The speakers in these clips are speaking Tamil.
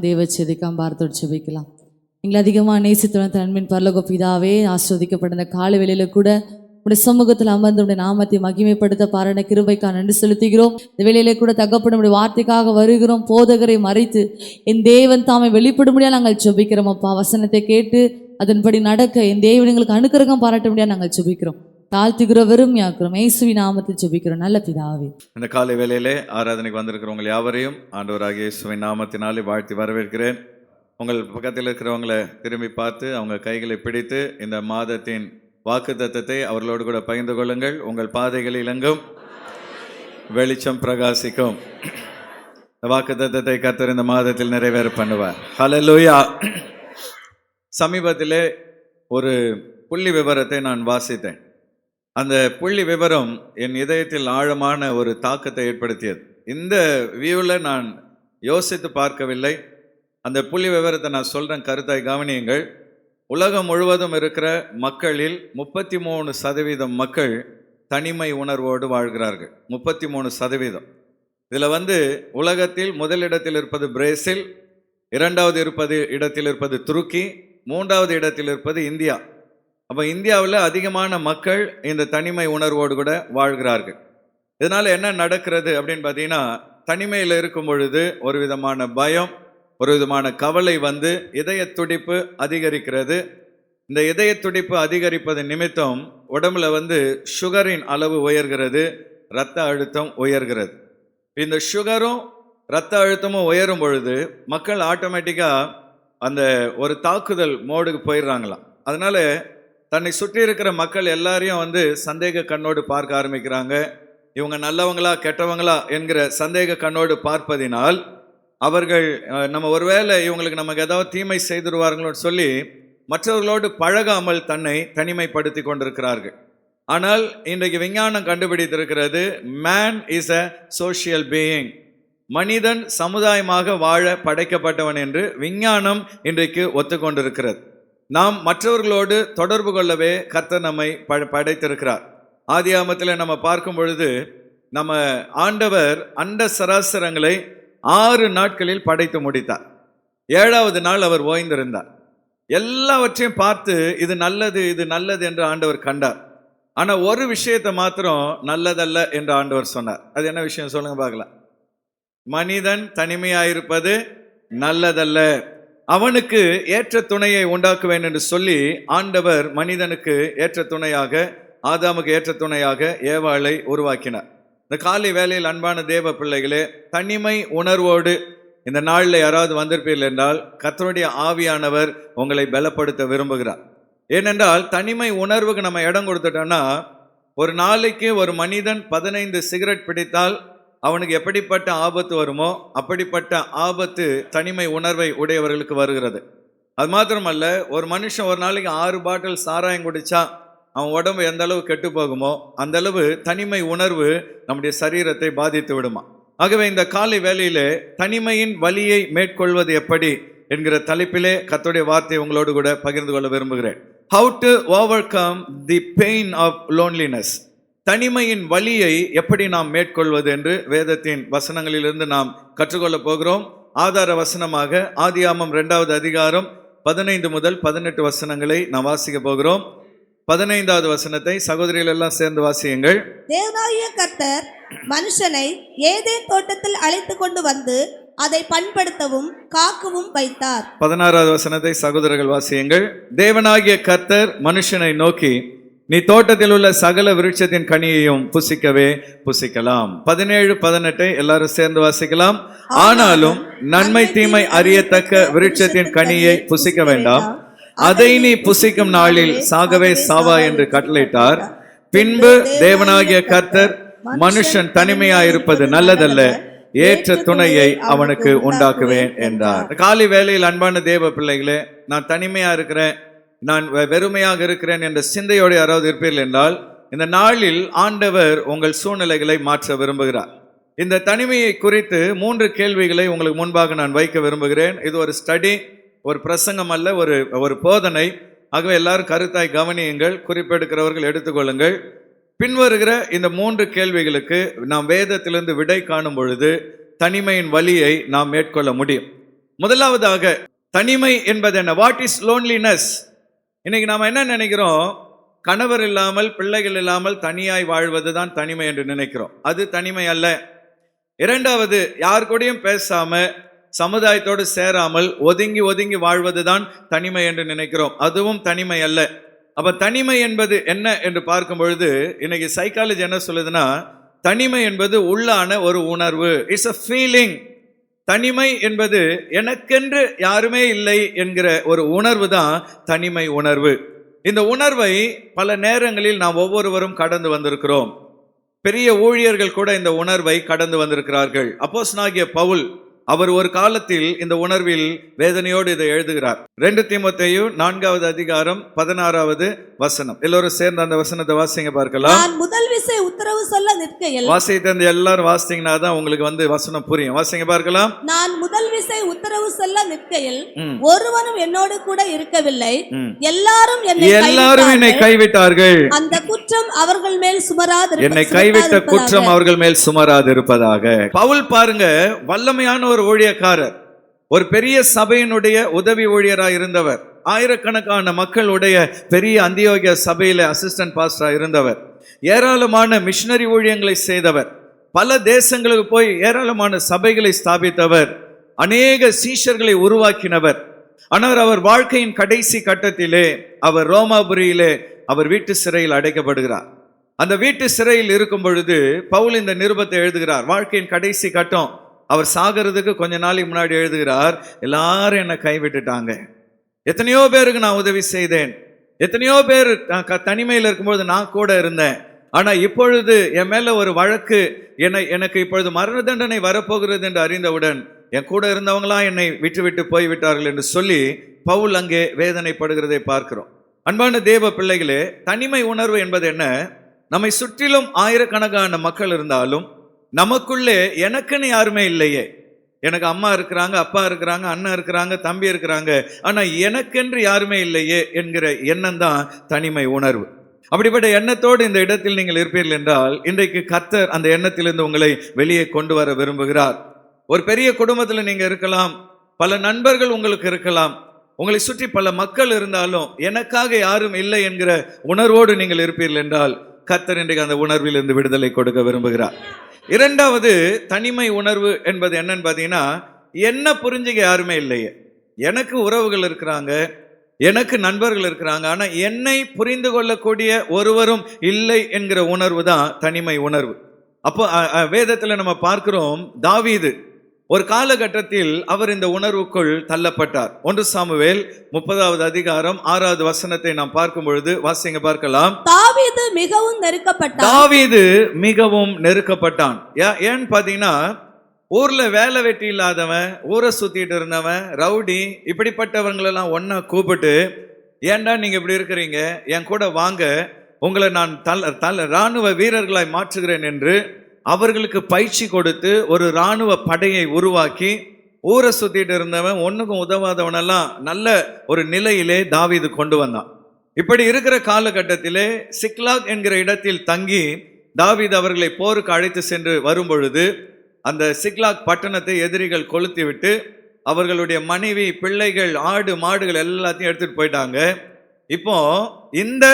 தேவ செதிக்காம் பார்த்தோடு செபிக்கலாம். எங்களை அதிகமாக நேசித்துவன் தன்மின் பரலோக பிதாவே, ஆஸ்வதிக்கப்பட்ட காலை வேளையில கூட உடைய சமூகத்தில் அமர்ந்து உடைய நாமத்தை மகிமைப்படுத்த பாராட்ட கிருபைக்காக நன்றி செலுத்துகிறோம். இந்த வேளையிலே கூட தகப்பன உடைய வார்த்தைக்காக வருகிறோம். போதகரை மறைத்து என் தேவன் தாமை வெளிப்படும்படியாக நாங்கள் செபிக்கிறோம். அப்பா, வசனத்தை கேட்டு அதன்படி நடக்க என் தேவன் எங்களுக்கு அனுக்கிரகம் பாராட்ட முடியாது நாங்கள் செபிக்கிறோம். தாழ்த்துகிறோம், வெறுமையாக்குறோம். இயேசுவின் நாமத்தில் ஜெபிக்கிறோம் நல்ல பிதாவே. இந்த காலை வேளையிலே ஆராதனைக்கு வந்திருக்கிறவங்க யாவரையும் ஆண்டவராகிய இயேசுவின் நாமத்தினாலே வாழ்த்தி வரவேற்கிறேன். உங்கள் பக்கத்தில் இருக்கிறவங்களை திரும்பி பார்த்து அவங்க கைகளை பிடித்து இந்த மாதத்தின் வாக்குத்தத்தத்தை அவர்களோடு கூட பகிர்ந்து கொள்ளுங்கள். உங்கள் பாதைகளில் எங்கும் வெளிச்சம் பிரகாசிக்கும். இந்த வாக்குத்தத்தத்தை கர்த்தர் இந்த மாதத்தில் நிறைவேற பண்ணுவார். ஹல்லேலூயா. சமீபத்திலே ஒரு புள்ளி விவரத்தை நான் வாசித்தேன். அந்த புள்ளி விவரம் என் இதயத்தில் ஆழமான ஒரு தாக்கத்தை ஏற்படுத்தியது. இந்த வியூவில் நான் யோசித்து பார்க்கவில்லை. அந்த புள்ளி விவரத்தை நான் சொல்கிறேன், கருத்தாய் கவனியுங்கள். உலகம் முழுவதும் இருக்கிற மக்களில் 33% மக்கள் தனிமை உணர்வோடு வாழ்கிறார்கள். 33%. இதில் உலகத்தில் முதலிடத்தில் இருப்பது பிரேசில், இரண்டாவது இடத்தில் இருப்பது துருக்கி, மூன்றாவது இடத்தில் இருப்பது இந்தியா. அப்போ இந்தியாவில் அதிகமான மக்கள் இந்த தனிமை உணர்வோடு கூட வாழ்கிறார்கள். இதனால் என்ன நடக்கிறது அப்படின்னு பார்த்தீங்கன்னா, தனிமையில் இருக்கும் பொழுது ஒரு விதமான பயம், ஒரு விதமான கவலை இதய துடிப்பு அதிகரிக்கிறது. இந்த இதய துடிப்பு அதிகரிப்பது நிமித்தம் உடம்புல சுகரின் அளவு உயர்கிறது, இரத்த அழுத்தம் உயர்கிறது. இந்த சுகரும் இரத்த அழுத்தமும் உயரும் பொழுது மக்கள் ஆட்டோமேட்டிக்காக அந்த ஒரு தாக்குதல் மோடுக்கு போயிடுறாங்களாம். அதனால தன்னை சுற்றி இருக்கிற மக்கள் எல்லாரையும் சந்தேக கண்ணோடு பார்க்க ஆரம்பிக்கிறாங்க. இவங்க நல்லவங்களா கெட்டவங்களா என்கிற சந்தேக கண்ணோடு பார்ப்பதினால் அவர்கள் நம்ம ஒருவேளை இவங்களுக்கு நமக்கு ஏதாவது தீமை செய்திருவார்களோன்னு சொல்லி மற்றவர்களோடு பழகாமல் தன்னை தனிமைப்படுத்தி கொண்டிருக்கிறார்கள். ஆனால் இன்றைக்கு விஞ்ஞானம் கண்டுபிடித்திருக்கிறது, man is a social being. மனிதன் சமுதாயமாக வாழ படைக்கப்பட்டவன் என்று விஞ்ஞானம் இன்றைக்கு ஒத்துக்கொண்டிருக்கிறது. நாம் மற்றவர்களோடு தொடர்பு கொள்ளவே கர்த்தர் நம்மை படைத்திருக்கிறார். ஆதியாகமத்தில் நம்ம பார்க்கும் பொழுது நம்ம ஆண்டவர் அண்ட சராசரங்களை 6 நாட்களில் படைத்து முடித்தார். 7வது நாள் அவர் ஓய்ந்திருந்தார். எல்லாவற்றையும் பார்த்து இது நல்லது இது நல்லது என்று ஆண்டவர் கண்டார். ஆனால் ஒரு விஷயத்தை மாத்திரம் நல்லதல்ல என்று ஆண்டவர் சொன்னார். அது என்ன விஷயம் சொல்லுங்க பார்க்கலாம். மனிதன் தனிமையாயிருப்பது நல்லதல்ல, அவனுக்கு ஏற்ற துணையை உண்டாக்குவேன் என்று சொல்லி ஆண்டவர் மனிதனுக்கு ஏற்ற துணையாக, ஆதாமுக்கு ஏற்ற துணையாக ஏவாளை உருவாக்கினார். இந்த காலை வேளையில் அன்பான தேவ பிள்ளைகளே, தனிமை உணர்வோடு இந்த நாளில் யாராவது வந்திருப்பீர்கள் என்றால் கர்த்தருடைய ஆவியானவர் உங்களை பலப்படுத்த விரும்புகிறார். ஏனென்றால் தனிமை உணர்வுக்கு நம்ம இடம் கொடுத்துட்டோம்னா, ஒரு நாளைக்கு ஒரு மனிதன் 15 சிகரெட் பிடித்தால் அவனுக்கு எப்படிப்பட்ட ஆபத்து வருமோ அப்படிப்பட்ட ஆபத்து தனிமை உணர்வை உடையவர்களுக்கு வருகிறது. அது மாத்திரமல்ல, ஒரு மனுஷன் ஒரு நாளைக்கு 6 பாட்டில் சாராயம் குடிச்சா அவன் உடம்பு எந்த அளவு கெட்டு போகுமோ அந்த அளவு தனிமை உணர்வு நம்முடைய சரீரத்தை பாதித்து விடுமா. ஆகவே இந்த காலை வேளையிலே தனிமையின் வலியை மேற்கொள்வது எப்படி என்கிற தலைப்பிலே கர்த்தருடைய வார்த்தையை உங்களோடு கூட பகிர்ந்து கொள்ள விரும்புகிறேன். How to overcome the pain of loneliness. தனிமையின் வலியை எப்படி நாம் மேற்கொள்வது என்று வேதத்தின் வசனங்களிலிருந்து நாம் கற்றுக்கொள்ள போகிறோம். ஆதார வசனமாக ஆதியாகமம் 2வது அதிகாரம் 15 முதல் 18 வசனங்களை நாம் வாசிக்க போகிறோம். 15வது வசனத்தை சகோதரிகள் எல்லாம் சேர்ந்து வாசியுங்கள். தேவனாகிய கர்த்தர் மனுஷனை ஏதேன் தோட்டத்தில் அழைத்து கொண்டு வந்து அதை பண்படுத்தவும் காக்கவும் வைத்தார். 16வது வசனத்தை சகோதரர்கள் வாசியுங்கள். தேவனாகிய கர்த்தர் மனுஷனை நோக்கி, நீ தோட்டத்தில் உள்ள சகல விருட்சத்தின் கனியையும் புசிக்கவே புசிக்கலாம். 17, 18 எல்லாரும் சேர்ந்து வாசிக்கலாம். ஆனாலும் நன்மை தீமை அறியத்தக்க விருட்சத்தின் கனியை புசிக்க வேண்டாம், அதை நீ புசிக்கும் நாளில் சாகவே சாவா என்று கட்டளையிட்டார். பின்பு தேவனாகிய கர்த்தர் மனுஷன் தனிமையாயிருப்பது நல்லதல்ல, ஏற்ற துணையை அவனுக்கு உண்டாக்குவேன் என்றார். காலை வேளையில் அன்பான தேவ பிள்ளைகளே, நான் தனிமையா இருக்கிறேன், நான் வெறுமையாக இருக்கிறேன் என்ற சிந்தையோடு யாராவது இருப்பீர்கள் என்றால் இந்த நாளில் ஆண்டவர் உங்கள் சூழ்நிலைகளை மாற்ற விரும்புகிறார். இந்த தனிமையை குறித்து 3 கேள்விகளை உங்களுக்கு முன்பாக நான் வைக்க விரும்புகிறேன். இது ஒரு ஸ்டடி, ஒரு பிரசங்கம் அல்ல, ஒரு போதனை. ஆகவே எல்லாரும் கருத்தாய் கவனியுங்கள், குறிப்பெடுக்கிறவர்கள் எடுத்துக்கொள்ளுங்கள். பின்வருகிற இந்த 3 கேள்விகளுக்கு நாம் வேதத்திலிருந்து விடை காணும் பொழுது தனிமையின் வலியை நாம் மேற்கொள்ள முடியும். முதலாவதாக தனிமை என்பது என்ன? What is loneliness? இன்னைக்கு நாம என்ன நினைக்கிறோம்? கணவர் இல்லாமல் பிள்ளைகள் இல்லாமல் தனியாய் வாழ்வது தான் தனிமை என்று நினைக்கிறோம். அது தனிமை அல்ல. இரண்டாவது, யார் கூடயும் பேசாம சமுதாயத்தோடு சேராமல் ஒதுங்கி ஒதுங்கி வாழ்வது தான் தனிமை என்று நினைக்கிறோம். அதுவும் தனிமை அல்ல. அப்ப தனிமை என்பது என்ன என்று பார்க்கும் பொழுது இன்னைக்கு சைக்காலஜி என்ன சொல்லுதுன்னா, தனிமை என்பது உள்ளான ஒரு உணர்வு. It's a feeling. தனிமை என்பது எனக்கென்று யாருமே இல்லை என்கிற ஒரு உணர்வு தான் தனிமை உணர்வு. இந்த உணர்வை பல நேரங்களில் நாம் ஒவ்வொருவரும் கடந்து வந்திருக்கிறோம். பெரிய ஊழியர்கள் கூட இந்த உணர்வை கடந்து வந்திருக்கிறார்கள். அப்போஸ்தலனாகிய பவுல் அவர் ஒரு காலத்தில் இந்த உணர்வில் வேதனையோடு இதை எழுதுகிறார். 2 தீமோத்தேயு 4வது அதிகாரம் 16வது வசனம். எல்லோரும் சேர்ந்து அந்த வசனத்தை வாசிங்க பார்க்கலாம். நான் முதல் விசை உத்தரவு சொல்ல நிற்கையில், வாசித்து எல்லாரும் வாசித்தீங்கன்னா தான் உங்களுக்கு வசனம் புரியும். வாசிங்க பார்க்கலாம். நான் முதல் விசை உத்தரவு சொல்ல நிற்கையில் ஒருவனும் என்னோடு கூட இருக்கவில்லை, எல்லாரும் என்னை கைவிட்டார்கள். அந்த குற்றம் அவர்கள் மேல் சுமராது, என்னை கைவிட்ட குற்றம் அவர்கள் மேல் சுமராது இருப்பதாக. பவுல் பாருங்க, வல்லமையான ஒரு ஊழியக்காரர், ஒரு பெரிய சபையினுடைய உதவி ஊழியராக இருந்தவர், ஆயிரக்கணக்கான மக்களுடைய பெரிய அந்தியோகிய சபையில அசிஸ்டன்ட் பாஸ்டரா இருந்தவர், ஏராளமான மிஷனரி ஊழியங்களை செய்தவர், பல தேசங்களுக்கு போய் ஏராளமான சபைகளை ஸ்தாபித்தவர், அநேக சீஷர்களை உருவாக்கினவர். ஆனால் அவர் வாழ்க்கையின் கடைசி கட்டத்திலே அவர் ரோமாபுரியிலே அவர் வீட்டு சிறையில் அடைக்கப்படுகிறார். அந்த வீட்டு சிறையில் இருக்கும் பொழுது பவுல் இந்த நிருபத்தை எழுதுகிறார். வாழ்க்கையின் கடைசி கட்டம். அவர் சாகிறதுக்கு கொஞ்ச நாளைக்கு முன்னாடி எழுதுகிறார், எல்லாரும் என்னை கைவிட்டுட்டாங்க, எத்தனையோ பேருக்கு நான் உதவி செய்தேன், எத்தனையோ பேர் தனிமையில் இருக்கும்போது நான் கூட இருந்தேன், ஆனா இப்பொழுது என் மேல ஒரு வழக்கு, எனக்கு இப்பொழுது மரண தண்டனை வரப்போகிறது என்று அறிந்தவுடன் என் கூட இருந்தவங்களாம் என்னை விட்டு போய்விட்டார்கள் என்று சொல்லி பவுல் அங்கே வேதனைப்படுகிறதை பார்க்கிறோம். அன்பான தேவ பிள்ளைகளே, தனிமை உணர்வு என்பது என்ன? நம்மை சுற்றிலும் ஆயிரக்கணக்கான மக்கள் இருந்தாலும் நமக்குள்ளே எனக்குன்னு யாருமே இல்லையே. எனக்கு அம்மா இருக்கிறாங்க, அப்பா இருக்கிறாங்க, அண்ணன் இருக்கிறாங்க, தம்பி இருக்கிறாங்க, ஆனா எனக்கென்று யாருமே இல்லையே என்கிற எண்ணம் தான் தனிமை உணர்வு. அப்படிப்பட்ட எண்ணத்தோடு இந்த இடத்தில் நீங்கள் இருப்பீர்கள் என்றால் இன்றைக்கு கர்த்தர் அந்த எண்ணத்திலிருந்து உங்களை வெளியே கொண்டு வர விரும்புகிறார். ஒரு பெரிய குடும்பத்தில் நீங்க இருக்கலாம், பல நண்பர்கள் உங்களுக்கு இருக்கலாம், உங்களை சுற்றி பல மக்கள் இருந்தாலும் எனக்காக யாரும் இல்லை என்கிற உணர்வோடு நீங்கள் இருப்பீர்கள் என்றால் கர்த்தர் இன்றைக்கு அந்த உணர்வில் இருந்து விடுதலை கொடுக்க விரும்புகிறார். இரண்டாவது தனிமை உணர்வு என்பது என்னன்னு பார்த்தீங்கன்னா, என்ன புரிஞ்சுக்க யாருமே இல்லையே. எனக்கு உறவுகள் இருக்கிறாங்க, எனக்கு நண்பர்கள் இருக்கிறாங்க, ஆனா என்னை புரிந்து கொள்ளக்கூடிய ஒருவரும் இல்லை என்கிற உணர்வு தான் தனிமை உணர்வு. அப்போ வேதத்துல நம்ம பார்க்கிறோம், தாவீது ஒரு காலகட்டத்தில் அவர் இந்த உணர்வுக்குள் தள்ளப்பட்டார். 1 சாமுவேல் 30வது அதிகாரம் 6வது வசனத்தை நாம் பார்க்கும் பொழுது வாசிங்க பார்க்கலாம். தாவீது மிகவும் நெருக்கப்பட்டான். தாவீது மிகவும் நெருக்கப்பட்டான். ஏன்னு பாத்தீங்கன்னா, ஊர்ல வேலை வெட்டி இல்லாதவன், ஊரை சுத்திட்டு இருந்தவன், ரவுடி, இப்படிப்பட்டவங்களெல்லாம் ஒன்னா கூப்பிட்டு, ஏன்டா நீங்க இப்படி இருக்கிறீங்க, என் கூட வாங்க, உங்களை நான் இராணுவ வீரர்களாய் மாற்றுகிறேன் என்று அவர்களுக்கு பயிற்சி கொடுத்து ஒரு இராணுவ படையை உருவாக்கி ஊரை சுத்திட்டு இருந்தவன், ஒன்னுக்கும் உதவாதவனெல்லாம் நல்ல ஒரு நிலையிலே தாவீது கொண்டு வந்தான். இப்படி இருக்கிற காலகட்டத்திலே சிக்லாக் என்கிற இடத்தில் தங்கி தாவீது அவர்களை போருக்கு அழைத்து சென்று வரும் பொழுது அந்த சிக்லாக் பட்டணத்தை எதிரிகள் கொளுத்தி விட்டு அவர்களுடைய மனைவி, பிள்ளைகள், ஆடு மாடுகள் எல்லாத்தையும் எடுத்துட்டு போயிட்டாங்க. இப்போ இந்த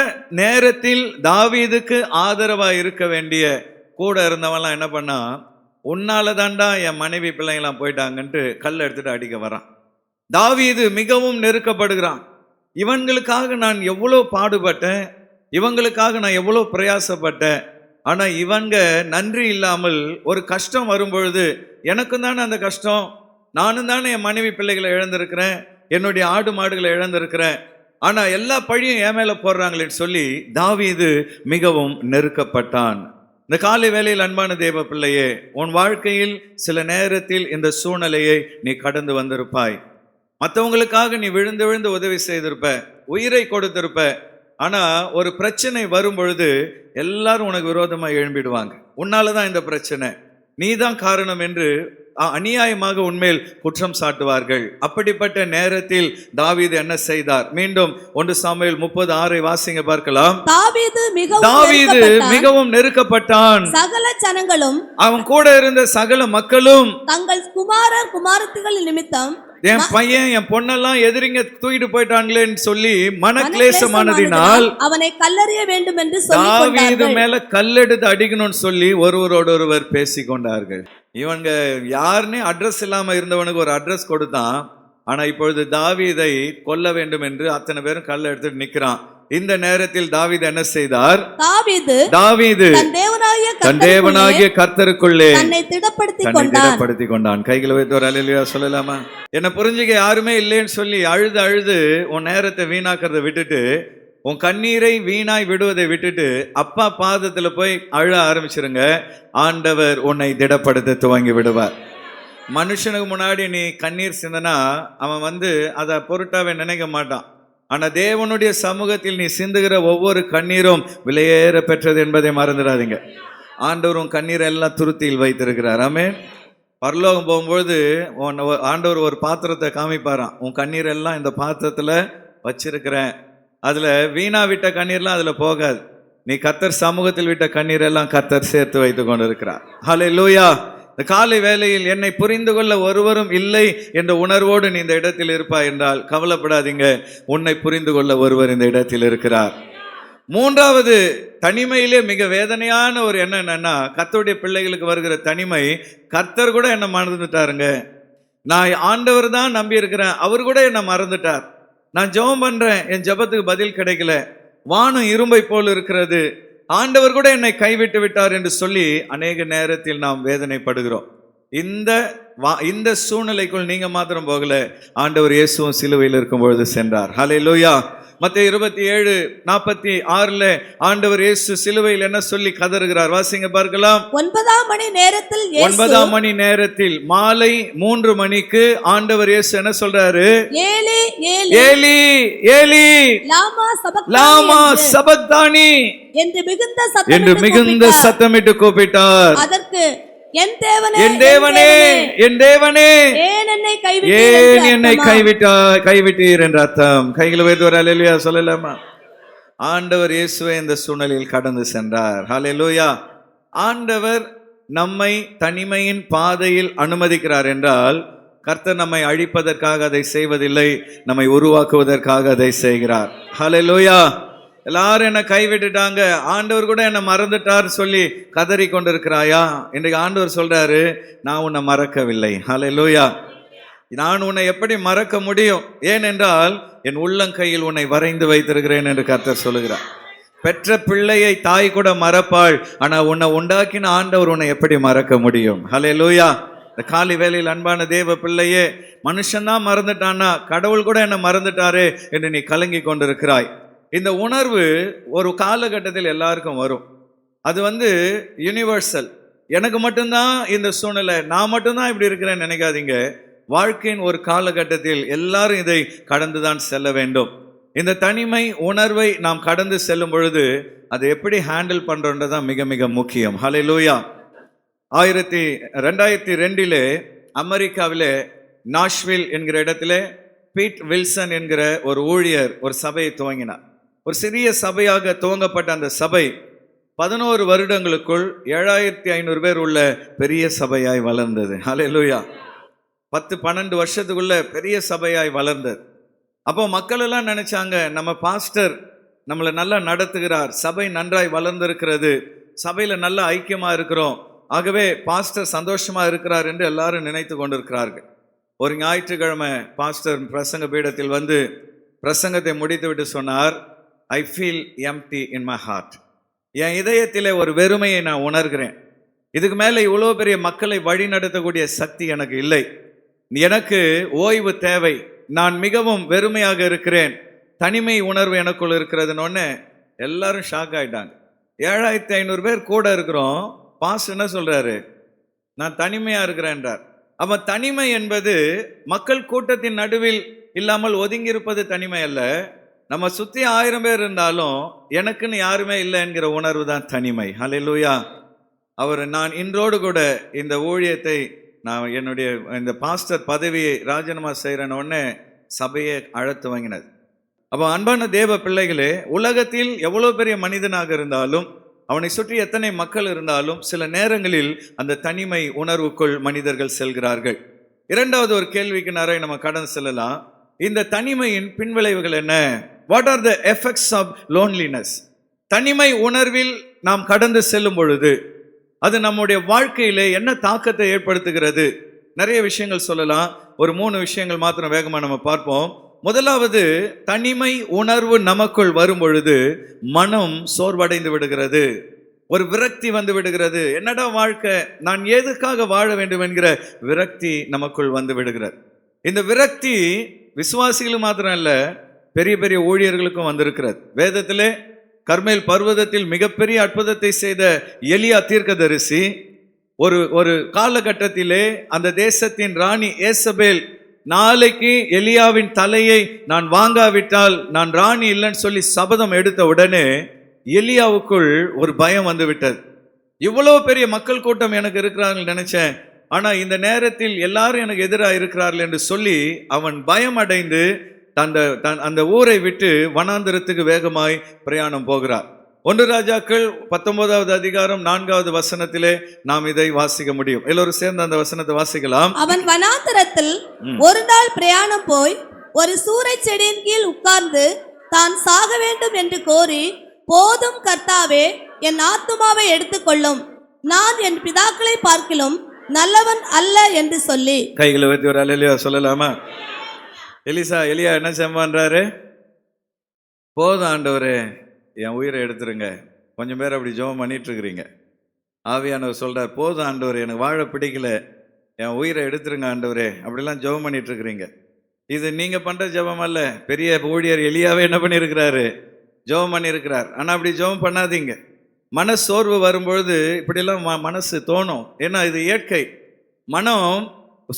நேரத்தில் தாவீதுக்கு ஆதரவா இருக்க வேண்டிய கூட இருந்தவன்லாம் என்ன பண்ணா, உன்னால தாண்டா என் மனைவி பிள்ளைங்களாம் போயிட்டாங்கன்ட்டு கல் எடுத்துட்டு அடிக்க வரான். தாவீது மிகவும் நெருக்கப்படுகிறான். இவங்களுக்காக நான் எவ்வளோ பாடுபட்டேன், இவங்களுக்காக நான் எவ்வளோ பிரயாசப்பட்டேன், ஆனா இவங்க நன்றி இல்லாமல் ஒரு கஷ்டம் வரும் பொழுது எனக்கும் தானே அந்த கஷ்டம், நானும் தானே என் மனைவி பிள்ளைகளை இழந்திருக்கிறேன், என்னுடைய ஆடு மாடுகளை இழந்திருக்கிறேன், ஆனா எல்லா பழியும் என் மேல போடுறாங்களேன்னு சொல்லி தாவீது மிகவும் நெருக்கப்பட்டான். இந்த காலை வேளையில் அன்பான தேவ பிள்ளையே, உன் வாழ்க்கையில் சில நேரத்தில் இந்த சூழ்நிலையை நீ கடந்து வந்திருப்பாய். மற்றவங்களுக்காக நீ விழுந்து விழுந்து உதவி செய்திருப்ப, உயிரை கொடுத்திருப்ப, ஆனா ஒரு பிரச்சனை வரும் பொழுது எல்லாரும் உனக்கு விரோதமா எழும்பிடுவாங்க. உன்னாலதான் இந்த பிரச்சனை, நீதான் காரணம் என்று அநியாயமாக உன்மேல் குற்றம் சாட்டுவார்கள். அப்படிப்பட்ட நேரத்தில் தாவீது என்ன செய்தார்? மீண்டும் 1 சாமுவேல் 30:6 வாசிங்க பார்க்கலாம். தாவீது மிகவும் நெருக்கப்பட்டான். சகல ஜனங்களும், அவன் கூட இருந்த சகல மக்களும் தங்கள் குமாரர் குமாரத்திகள் நிமித்தம் என் பையன் என் பொண்ணெல்லாம் எதிரிங்க தூக்கிட்டு போயிட்டாங்களேன்னு சொல்லி மனக்லேசமானதினால் அவனை கல்லறிய வேண்டும் என்று சொல்லி தாவீது மேல கல்லெடுத்து அடிக்கணும்னு சொல்லி ஒருவர் பேசி கொண்டார்கள். இவங்க யாருன்னே அட்ரஸ் இல்லாம இருந்தவனுக்கு ஒரு அட்ரஸ் கொடுத்தான். ஆனா இப்பொழுது தாவீதை கொல்ல வேண்டும் என்று அத்தனை பேரும் கல்ல எடுத்துட்டு நிக்கிறான். இந்த நேரத்தில் தாவீது என்ன செய்தார்? தாவீது தன் தேவனாகிய கர்த்தருக்குள்ளே தன்னை திடப்படுத்தி கொண்டான். கைகளை வைத்து ஒரு அல்லேலூயா சொல்லலாமா? என்ன புரிஞ்சுக்க யாருமே இல்லைன்னு சொல்லி அழுது உன் நேரத்தை வீணாக்கிறத விட்டுட்டு, உன் கண்ணீரை வீணாய் விடுவதை விட்டுட்டு அப்பா பாதத்துல போய் அழ ஆரம்பிச்சிருங்க. ஆண்டவர் உன்னை திடப்படுத்த துவங்கி விடுவார். மனுஷனுக்கு முன்னாடி நீ கண்ணீர் சிந்தனா அவன் அதை பொருட்டாவே நினைக்க மாட்டான். ஆனா தேவனுடைய சமூகத்தில் நீ சிந்துகிற ஒவ்வொரு கண்ணீரும் விலையேற பெற்றது என்பதை மறந்துடாதீங்க. ஆண்டவரும் கண்ணீரை எல்லாம் துருத்தியில் வைத்திருக்கிறார். ஆமென். பரலோகம் போகும்போது ஆண்டவர் ஒரு பாத்திரத்தை காமிப்பாராம். உன் கண்ணீர் எல்லாம் இந்த பாத்திரத்துல வச்சிருக்கிறேன், அதுல வீணா விட்ட கண்ணீர்லாம் அதுல போகாது. நீ கர்த்தர் சமூகத்தில் விட்ட கண்ணீர் எல்லாம் கர்த்தர் சேர்த்து வைத்து கொண்டு இருக்கிறார். ஹல்லேலூயா. இந்த காலை வேளையில் என்னை புரிந்து கொள்ள ஒருவரும் இல்லை என்ற உணர்வோடு நீ இந்த இடத்தில் இருப்பாய் என்றால் கவலைப்படாதீங்க, உன்னை புரிந்து கொள்ள ஒருவர் இந்த இடத்தில் இருக்கிறார். மூன்றாவது, தனிமையிலே மிக வேதனையான ஒரு எண்ணம் என்னன்னா, கர்த்தருடைய பிள்ளைகளுக்கு வருகிற தனிமை. கர்த்தர் கூட என்ன மறந்துட்டாருங்க. நான் ஆண்டவர் தான் நம்பி இருக்கிறேன், அவர் கூட என்ன மறந்துட்டார். நான் ஜெபம் பண்றேன், என் ஜெபத்துக்கு பதில் கிடைக்கல. வானம் இரும்பை போல் இருக்கிறது, ஆண்டவர் கூட என்னை கைவிட்டு விட்டார் என்று சொல்லி அநேக நேரத்தில் நாம் வேதனைப்படுகிறோம். இந்த சூழ்நிலைக்குள் நீங்க மாத்திரம் போகல, ஆண்டவர் இயேசுவும் சிலுவையில் இருக்கும் பொழுது சென்றார். ஹல்லேலூயா. மத்தேயு 27:46 ஆண்டவர் இயேசு சிலுவையில் என்ன சொல்லி கதறுகிறார்? வாசிங்க பார்க்கலாம். 9 மணி நேரத்தில் மாலை 3 மணிக்கு ஆண்டவர் இயேசு என்ன சொல்றாரு? ஏலி ஏலி ஏலி லாமா சபக்தானி என்று மிகுந்த சத்தமிட்டு கூப்பிட்டார். அதற்கு என் தேவனே என் தேவனே ஏன் என்னை கைவிட்டீர் என்ற அர்த்தம். கைகளை வைத்து ஒரு அல்லேலூயா சொல்லலாமா? ஆண்டவர் இயேசுவே இந்த சூழ்நிலையில் கடந்து சென்றார். ஹல்லேலூயா. ஆண்டவர் நம்மை தனிமையின் பாதையில் அனுமதிக்கிறார் என்றால் கர்த்தர் நம்மை அழிப்பதற்காக அதை செய்வதில்லை, நம்மை உருவாக்குவதற்காக அதை செய்கிறார். ஹல்லேலூயா. எல்லாரும் என்ன கைவிட்டுட்டாங்க, ஆண்டவர் கூட என்ன மறந்துட்டார் சொல்லி கதறி கொண்டிருக்கிறாயா? இன்றைக்கு ஆண்டவர் சொல்றாரு, நான் உன்னை மறக்கவில்லை. ஹல்லேலூயா. நான் உன்னை எப்படி மறக்க முடியும்? ஏனென்றால் என் உள்ளங்கையில் உன்னை வரைந்து வைத்திருக்கிறேன் என்று கர்த்தர் சொல்லுகிறார். பெற்ற பிள்ளையை தாய் கூட மறப்பாள், ஆனா உன்னை உண்டாக்கின ஆண்டவர் உன்னை எப்படி மறக்க முடியும்? ஹல்லேலூயா. இந்த காலை வேளையில் அன்பான தேவ பிள்ளையே, மனுஷன்தான் மறந்துட்டானா, கடவுள் கூட என்ன மறந்துட்டாரே என்று நீ கலங்கி கொண்டிருக்கிறாய். இந்த உணர்வு ஒரு காலகட்டத்தில் எல்லாருக்கும் வரும். அது யூனிவர்சல். எனக்கு மட்டும்தான் இந்த சூழ்நிலை, நான் மட்டும்தான் இப்படி இருக்கிறேன்னு நினைக்காதீங்க. வாழ்க்கையின் ஒரு காலகட்டத்தில் எல்லாரும் இதை கடந்துதான் செல்ல வேண்டும். இந்த தனிமை உணர்வை நாம் கடந்து செல்லும் பொழுது அதை எப்படி ஹேண்டில் பண்றோன்றதான் மிக மிக முக்கியம். ஹல்லேலூயா. 2002 அமெரிக்காவிலே நாஷ்வில் என்கிற இடத்திலே பீட் வில்சன் என்கிற ஒரு ஊழியர் ஒரு சபையை துவங்கினார். ஒரு சிறிய சபையாக துவங்கப்பட்ட அந்த சபை 11 வருடங்களுக்குள் 7500 பேர் உள்ள பெரிய சபையாய் வளர்ந்தது. ஹல்லேலூயா. 10-12 வருஷத்துக்குள்ள பெரிய சபையாய் வளர்ந்தது. அப்போ மக்கள் எல்லாம் நினைச்சாங்க, நம்ம பாஸ்டர் நம்மளை நல்லா நடத்துகிறார், சபை நன்றாய் வளர்ந்திருக்கிறது, சபையில நல்ல ஐக்கியமா இருக்கிறோம், ஆகவே பாஸ்டர் சந்தோஷமா இருக்கிறார் என்று எல்லாரும் நினைத்து கொண்டிருக்கிறார்கள். ஒரு ஞாயிற்றுக்கிழமை பாஸ்டர் பிரசங்க பீடத்தில் பிரசங்கத்தை முடித்து விட்டு சொன்னார், I feel empty in my heart. என் இதயத்திலே ஒரு வெறுமையை நான் உணர்கிறேன். இதுக்கு மேலே இவ்வளோ பெரிய மக்களை வழி நடத்தக்கூடிய சக்தி எனக்கு இல்லை, எனக்கு ஓய்வு தேவை, நான் மிகவும் வெறுமையாக இருக்கிறேன், தனிமை உணர்வு எனக்குள் இருக்கிறதுன்னு எல்லாரும் ஷாக் ஆயிட்டாங்க. 7500 பேர் கூட இருக்கிறோம், பாஸ் என்ன சொல்றாரு? நான் தனிமையா இருக்கிறேன்றார். அப்ப தனிமை என்பது மக்கள் கூட்டத்தின் நடுவில் இல்லாமல் ஒதுங்கி இருப்பது தனிமை அல்ல. நம்ம சுத்தி 1000 பேர் இருந்தாலும் எனக்குன்னு யாருமே இல்லை என்கிற உணர்வு தான் தனிமை. ஹல்லேலூயா. நான் இன்றோடு கூட இந்த ஊழியத்தை நான் என்னுடைய இந்த பாஸ்டர் பதவியை ராஜினாமா செய்கிறேன்னு சபையை அழைத்து வாங்கினது. அப்போ அன்பான தேவ பிள்ளைகளே, உலகத்தில் எவ்வளோ பெரிய மனிதனாக இருந்தாலும், அவனை சுற்றி எத்தனை மக்கள் இருந்தாலும், சில நேரங்களில் அந்த தனிமை உணர்வுக்குள் மனிதர்கள் செல்கிறார்கள். இரண்டாவது ஒரு கேள்விக்கு நிறைய நம்ம கடந்து செல்லலாம். இந்த தனிமையின் பின்விளைவுகள் என்ன? What are the effects of loneliness? தனிமை உணர்வில் நாம் கடந்து செல்லும் பொழுது அது நம்முடைய வாழ்க்கையிலே என்ன தாக்கத்தை ஏற்படுத்துகிறது? நிறைய விஷயங்கள் சொல்லலாம். ஒரு 3 விஷயங்கள் மாத்திரம் வேகமா நம்ம பார்ப்போம். முதலாவது, தனிமை உணர்வு நமக்குள் வரும் பொழுது மனம் சோர்வடைந்து விடுகிறது, ஒரு விரக்தி வந்து விடுகிறது. என்னடா வாழ்க்கை, நான் எதுக்காக வாழ வேண்டும் என்கிற விரக்தி நமக்குள் வந்து விடுகிறது. இந்த விரக்தி விசுவாசிகள் மாத்திரம் இல்ல, பெரிய பெரிய ஊழியர்களுக்கும் வந்திருக்கிறது. வேதத்திலே கர்மேல் பர்வதத்தில் மிகப்பெரிய அற்புதத்தை செய்த எலியா தீர்க்கதரிசி ஒரு காலகட்டத்திலே அந்த தேசத்தின் ராணி ஏசபேல் நாளைக்கு எலியாவின் தலையை நான் வாங்காவிட்டால் நான் ராணி இல்லைன்னு சொல்லி சபதம் எடுத்த உடனே எலியாவுக்குள் ஒரு பயம் வந்து விட்டது. இவ்வளவு பெரிய மக்கள் கூட்டம் எனக்கு இருக்கிறார்கள் நினைச்சேன், ஆனா இந்த நேரத்தில் எல்லாரும் எனக்கு எதிராக இருக்கிறார்கள் என்று சொல்லி அவன் பயம் அடைந்து அந்த ஊரை விட்டு வனாந்திரத்துக்கு வேகமாய் பிரயாணம் போகிறார். 1 ராஜாக்கள் 19வது அதிகாரம் 4வது வசனத்திலே நாம் இதை வாசிக்க முடியும். எல்லோரும் சேர்ந்து அந்த வசனத்தை வாசிக்கலாம். அவன் வனாந்தரத்தில் ஒரு நாள் பிரயாணம் போய் ஒரு சூரைச் செடியின் கீழ் உட்கார்ந்து தான் சாக வேண்டும் என்று கோரி, போதும் கர்த்தாவே, என் ஆத்துமாவை எடுத்துக்கொள்ளும், நான் என் பிதாக்களை பார்க்கிலும் நல்லவன் அல்ல என்று சொல்லி. கைகளை வைத்து ஒரு அல்லேலூயா சொல்லலாமா? எலியா என்ன செய்வான்றாரு? போதும் ஆண்டவரே, என் உயிரை எடுத்துருங்க. கொஞ்சம் பேர் அப்படி ஜெபம் பண்ணிட்டு இருக்கிறீங்க. ஆவியானவர் சொல்றார், போதும் ஆண்டவரே, எனக்கு வாழ பிடிக்கல, என் உயிரை எடுத்துருங்க ஆண்டவரே. அப்படிலாம் ஜெபம் பண்ணிட்டு இருக்கிறீங்க. இது நீங்க பண்ற ஜெபம் அல்ல. பெரிய ஊழியர் எலியாவே என்ன பண்ணியிருக்கிறாரு? ஜெபம் பண்ணியிருக்கிறார். ஆனா அப்படி ஜெபம் பண்ணாதீங்க. மனசோர்வு வரும்பொழுது இப்படிலாம் மனசு தோணும். ஏன்னா இது இயற்கை. மனம்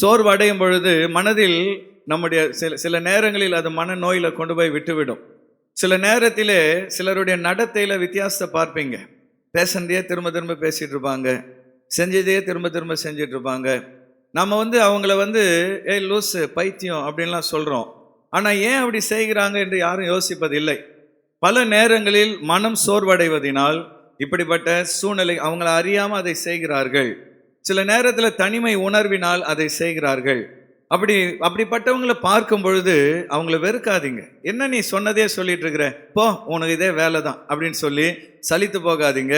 சோர்வு அடையும் பொழுது மனதில் நம்முடைய சில நேரங்களில் அது மன நோயில கொண்டு போய் விட்டுவிடும். சில நேரத்திலே சிலருடைய நடத்தையில வித்தியாசத்தை பார்ப்பீங்க. பேசுனதையே திரும்ப திரும்ப பேசிட்டு இருப்பாங்க, செஞ்சதையே திரும்ப திரும்ப செஞ்சிட்டு இருப்பாங்க. நம்ம அவங்கள ஏய் லூசு, பைத்தியம் அப்படின்லாம் சொல்றோம். ஆனா ஏன் அப்படி செய்கிறாங்க என்று யாரும் யோசிப்பதில்லை. பல நேரங்களில் மனம் சோர்வடைவதனால் இப்படிப்பட்ட சூழ்நிலை அவங்கள அறியாம அதை செய்கிறார்கள். சில நேரத்தில் தனிமை உணர்வினால் அதை செய்கிறார்கள். அப்படிப்பட்டவங்களை பார்க்கும் பொழுது அவங்கள வெறுக்காதீங்க. என்ன நீ சொன்னதே சொல்லிட்டு இருக்கிற, போ உனக்கு இதே வேலை தான் அப்படின்னு சொல்லி சலித்து போகாதீங்க.